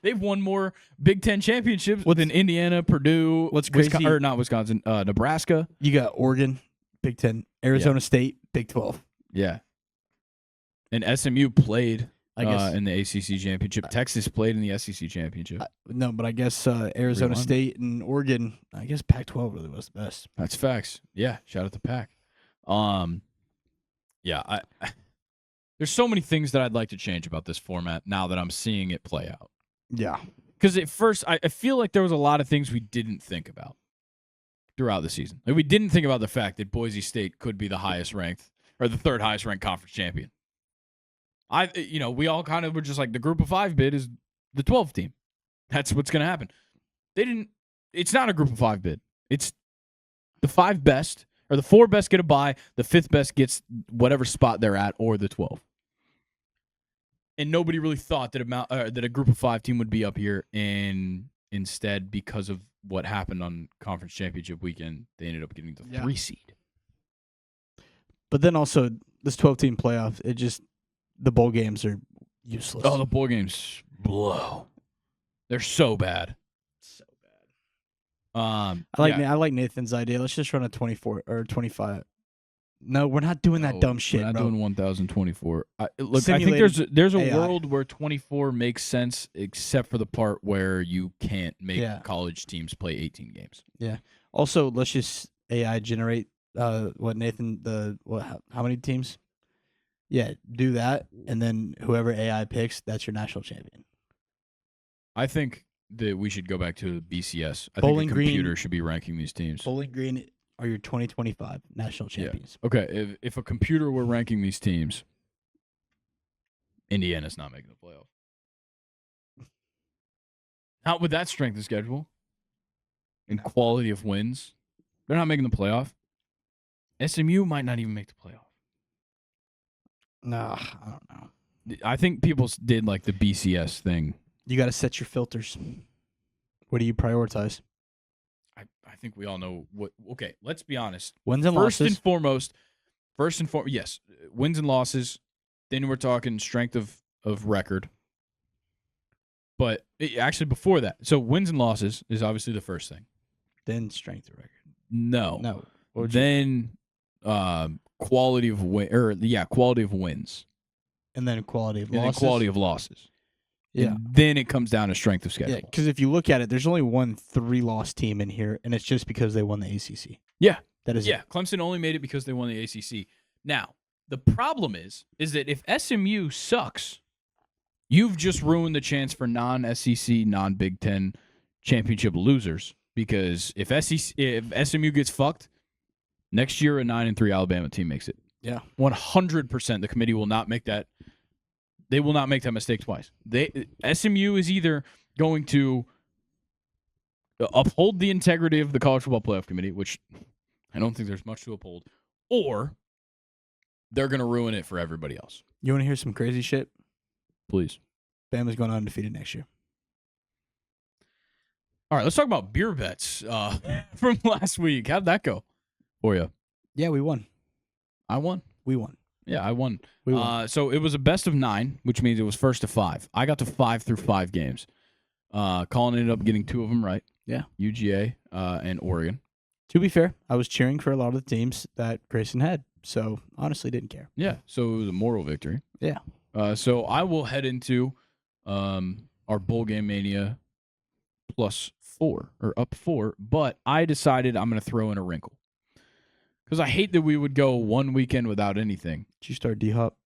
They've won more Big Ten championships than Indiana, Purdue, what's crazy, or not Wisconsin, Nebraska. You got Oregon, Big Ten, Arizona State, Big 12. Yeah. And SMU played I guess in the ACC championship. Texas played in the SEC championship. no, but I guess Arizona State and Oregon. I guess Pac-12 really was the best. That's facts. Yeah, shout out to Pac. Yeah, I there's so many things that I'd like to change about this format now that I'm seeing it play out. Yeah, because at first I feel like there was a lot of things we didn't think about throughout the season. Like we didn't think about the fact that Boise State could be the highest ranked or the third highest ranked conference champion. We all kind of were just like the group of 5 bid is the 12th team. That's what's going to happen. It's not a group of 5 bid. It's the 5 best or the 4 best get a bye. The 5th best gets whatever spot they're at or the 12th. And nobody really thought that a group of 5 team would be up here, and instead, because of what happened on conference championship weekend, they ended up getting the 3 seed. But then also this 12-team playoff, the bowl games are useless. Oh, the bowl games blow. They're so bad. So bad. I like Nathan's idea. Let's just run a 24 or 25. No, we're not doing that dumb shit. We're not bro. doing 1,024. Look, I think there's a world where 24 makes sense, except for the part where you can't make college teams play 18 games. Yeah. Also, let's just AI generate what Nathan how many teams? Yeah, do that, and then whoever AI picks, that's your national champion. I think that we should go back to BCS. I Bowling think a computer Green should be ranking these teams. Bowling Green are your 2025 national champions. Yeah. Okay, if a computer were ranking these teams, Indiana's not making the playoff. Not with that strength of schedule and quality of wins. They're not making the playoff. SMU might not even make the playoff. No, I don't know. I think people did like the BCS thing. You got to set your filters. What do you prioritize? I think we all know what. Okay, let's be honest. Wins and losses. First and foremost, yes, wins and losses. Then we're talking strength of record. But actually, before that, so wins and losses is obviously the first thing. Then strength of record. No. Then quality of quality of wins. And then quality of and losses. Then quality of losses. Yeah. And then it comes down to strength of schedule. Yeah, because if you look at it, there's only one 3-loss team in here, and it's just because they won the ACC. Yeah. That is it. Clemson only made it because they won the ACC. Now, the problem is that if SMU sucks, you've just ruined the chance for non-SEC, non-Big Ten championship losers. Because if SMU gets fucked, next year a 9-3 Alabama team makes it. Yeah, 100%. The committee will not make that. They will not make that mistake twice. SMU is either going to uphold the integrity of the College Football Playoff Committee, which I don't think there's much to uphold, or they're going to ruin it for everybody else. You want to hear some crazy shit? Please. Bama's going undefeated next year. All right, let's talk about beer bets from last week. How'd that go for you? Yeah, we won. I won. We won. Yeah, I won. We won. So it was a best of 9, which means it was first to 5. I got to 5 through 5 games. Colin ended up getting 2 of them right. Yeah. UGA and Oregon. To be fair, I was cheering for a lot of the teams that Grayson had, so honestly didn't care. Yeah, so it was a moral victory. Yeah. So I will head into our Bowl Game Mania +4 or up 4, but I decided I'm going to throw in a wrinkle. Because I hate that we would go one weekend without anything. Did you start D-Hop?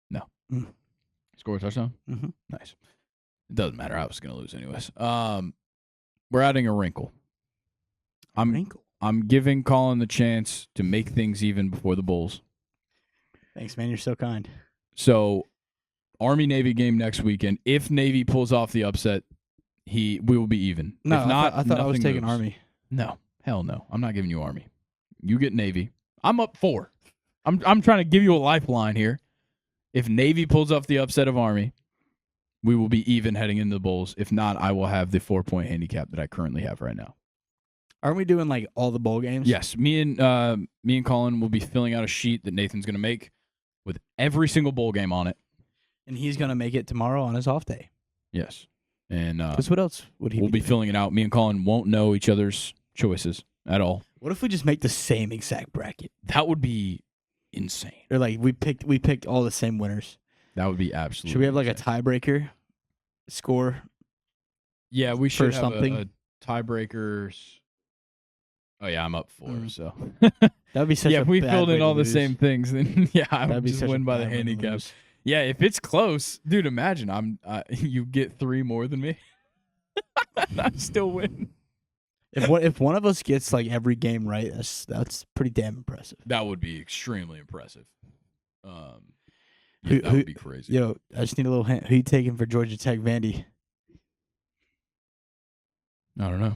No. Score a touchdown? Mm-hmm. Nice. It doesn't matter. I was going to lose anyways. We're adding a wrinkle. I'm giving Colin the chance to make things even before the Bulls. Thanks, man. You're so kind. So, Army-Navy game next weekend. If Navy pulls off the upset, we will be even. No, if not, I thought I was taking moves. Army. No. Hell no. I'm not giving you Army. You get Navy. I'm up 4. I'm trying to give you a lifeline here. If Navy pulls off the upset of Army, we will be even heading into the bowls. If not, I will have the 4-point handicap that I currently have right now. Aren't we doing like all the bowl games? Yes, me and Colin will be filling out a sheet that Nathan's going to make with every single bowl game on it. And he's gonna make it tomorrow on his off day. Yes, and Because what else would he? we'll be filling it out. Me and Colin won't know each other's choices at all. What if we just make the same exact bracket? That would be insane. Or like we picked all the same winners. That would be absolutely. Should we have like insane. a tiebreaker score? Yeah, we should for have something? a tiebreakers. Oh yeah, I'm up 4. So That would be such yeah, a if we bad filled way in to all the lose. same things, then yeah, I That'd would be just such a win by the bad way to handicap. lose. Yeah, if it's close, dude, imagine you get 3 more than me. I still win. If one of us gets like every game right, that's pretty damn impressive. That would be extremely impressive. Yeah, Who- that would be crazy. Yo, I just need a little hint. Who you taking for Georgia Tech, Vandy? I don't know.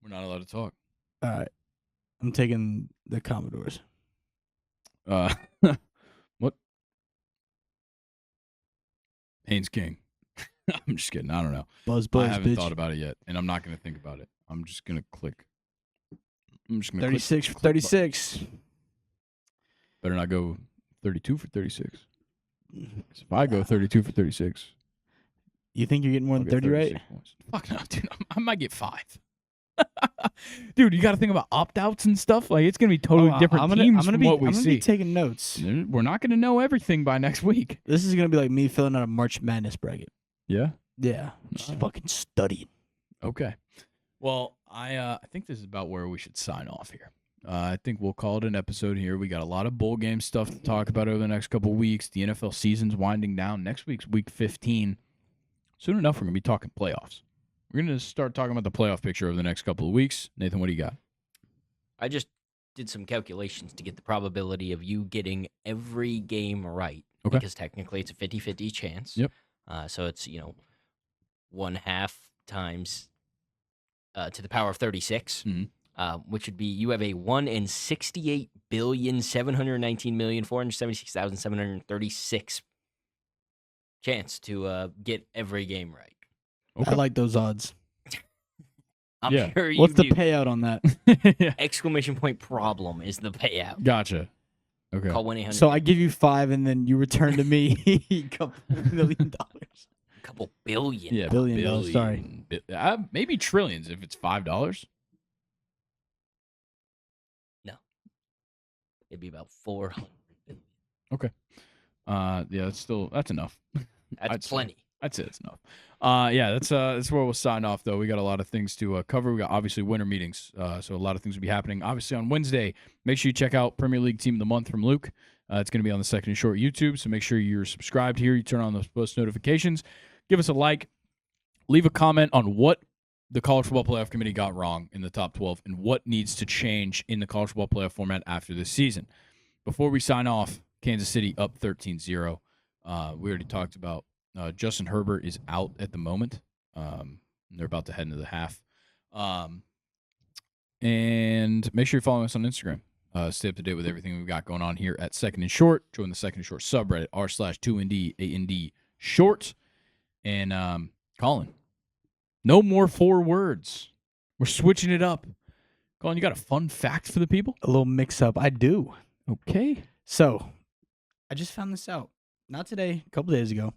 We're not allowed to talk. All right, I'm taking the Commodores. What? Haynes King. I'm just kidding. I don't know. Buzz, I haven't bitch. thought about it yet, and I'm not going to think about it. I'm just going to click. I'm just going to 36 for click 36. Better not go 32 for 36. 'Cause if I go 32 for 36, You think you're getting more I'll than get 30 right? 36 points. Fuck no, dude. I might get 5. Dude, you got to think about opt-outs and stuff. Like, it's going to be totally different teams from what we I'm gonna see. be taking notes. We're not going to know everything by next week. This is gonna be like me filling out a March Madness bracket. Yeah? Yeah, just Alright. fucking studying. Okay. Well, I think this is about where we should sign off here. I think we'll call it an episode here. We got a lot of bowl game stuff to talk about over the next couple weeks. The NFL season's winding down. Next week's week 15. Soon enough, we're going to be talking playoffs. We're going to start talking about the playoff picture over the next couple of weeks. Nathan, what do you got? I just did some calculations to get the probability of you getting every game right. Okay. Because technically it's a 50-50 chance. Yep. So it's, 1/2 times to the power of 36, Mhm. which would be you have a 1 in 68,719,476,736 chance to get every game right. Okay. I like those odds. I'm Yeah. sure you What's the do. payout on that? Yeah. Exclamation point problem is the payout. Gotcha. Okay. Call 1-800. So I give you 5, and then you return to me a couple $1 million. a couple billion. Yeah, Billion dollars, sorry. Maybe trillions if it's $5. It'd be about 400. Yeah, that's enough. I'd That's say. plenty. I'd say it's enough. Yeah, that's where we'll sign off, though. We got a lot of things to cover. We got, obviously, winter meetings, so a lot of things will be happening. Obviously, on Wednesday, make sure you check out Premier League Team of the Month from Luke. It's going to be on the Second and Short YouTube, so make sure you're subscribed here. You turn on those post notifications. Give us a like. Leave a comment on what the College Football Playoff Committee got wrong in the top 12 and what needs to change in the College Football Playoff format after this season. Before we sign off, Kansas City up 13-0. We already talked about Justin Herbert is out at the moment. They're about to head into the half. And make sure you're following us on Instagram. Stay up to date with everything we've got going on here at Second and Short. Join the Second and Short subreddit, r/2ND8ND short. And Colin, no more 4 words. We're switching it up. Colin, you got a fun fact for the people? A little mix up. I do. Okay. So I just found this out. Not today, a couple days ago.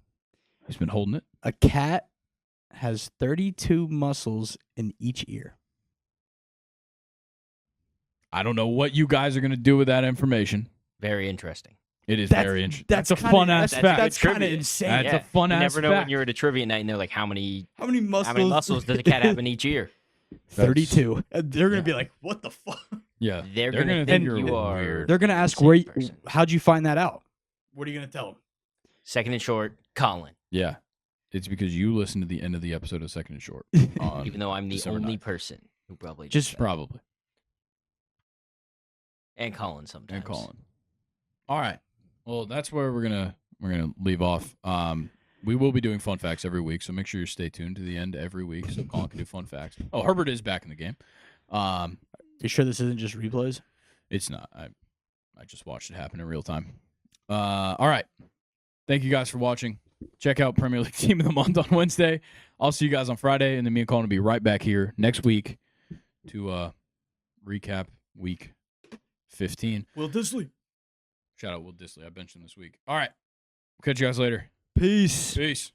He's been holding it. A cat has 32 muscles in each ear. I don't know what you guys are going to do with that information. Very interesting. It is That's- very interesting. that's That's a kinda- fun ass that's- fact. That's kind of trivia. insane. That's a fun you ass never know fact. when you're at a trivia night and they're like, how many How many muscles does a cat have in each ear? 32. They're going to be like, what the fuck? Yeah. They're gonna gonna think think you're you are weird. They're going to ask, Insane person. how'd you find that out? What are you going to tell them? Second and Short, Colin. Yeah. It's because you listened to the end of the episode of Second and Short. Even though I'm the December only 9th. person who probably did Just that. Probably. And Colin sometimes. And Colin. All right. Well, that's where we're gonna leave off. We will be doing fun facts every week, so make sure you stay tuned to the end every week so Colin can do fun facts. Oh, Herbert is back in the game. You sure this isn't just replays? It's not. I just watched it happen in real time. All right. Thank you guys for watching. Check out Premier League Team of the Month on Wednesday. I'll see you guys on Friday, and then me and Colin will be right back here next week to recap Week 15. Will Disley. Shout out Will Disley. I benched him this week. All right. Catch you guys later. Peace. Peace.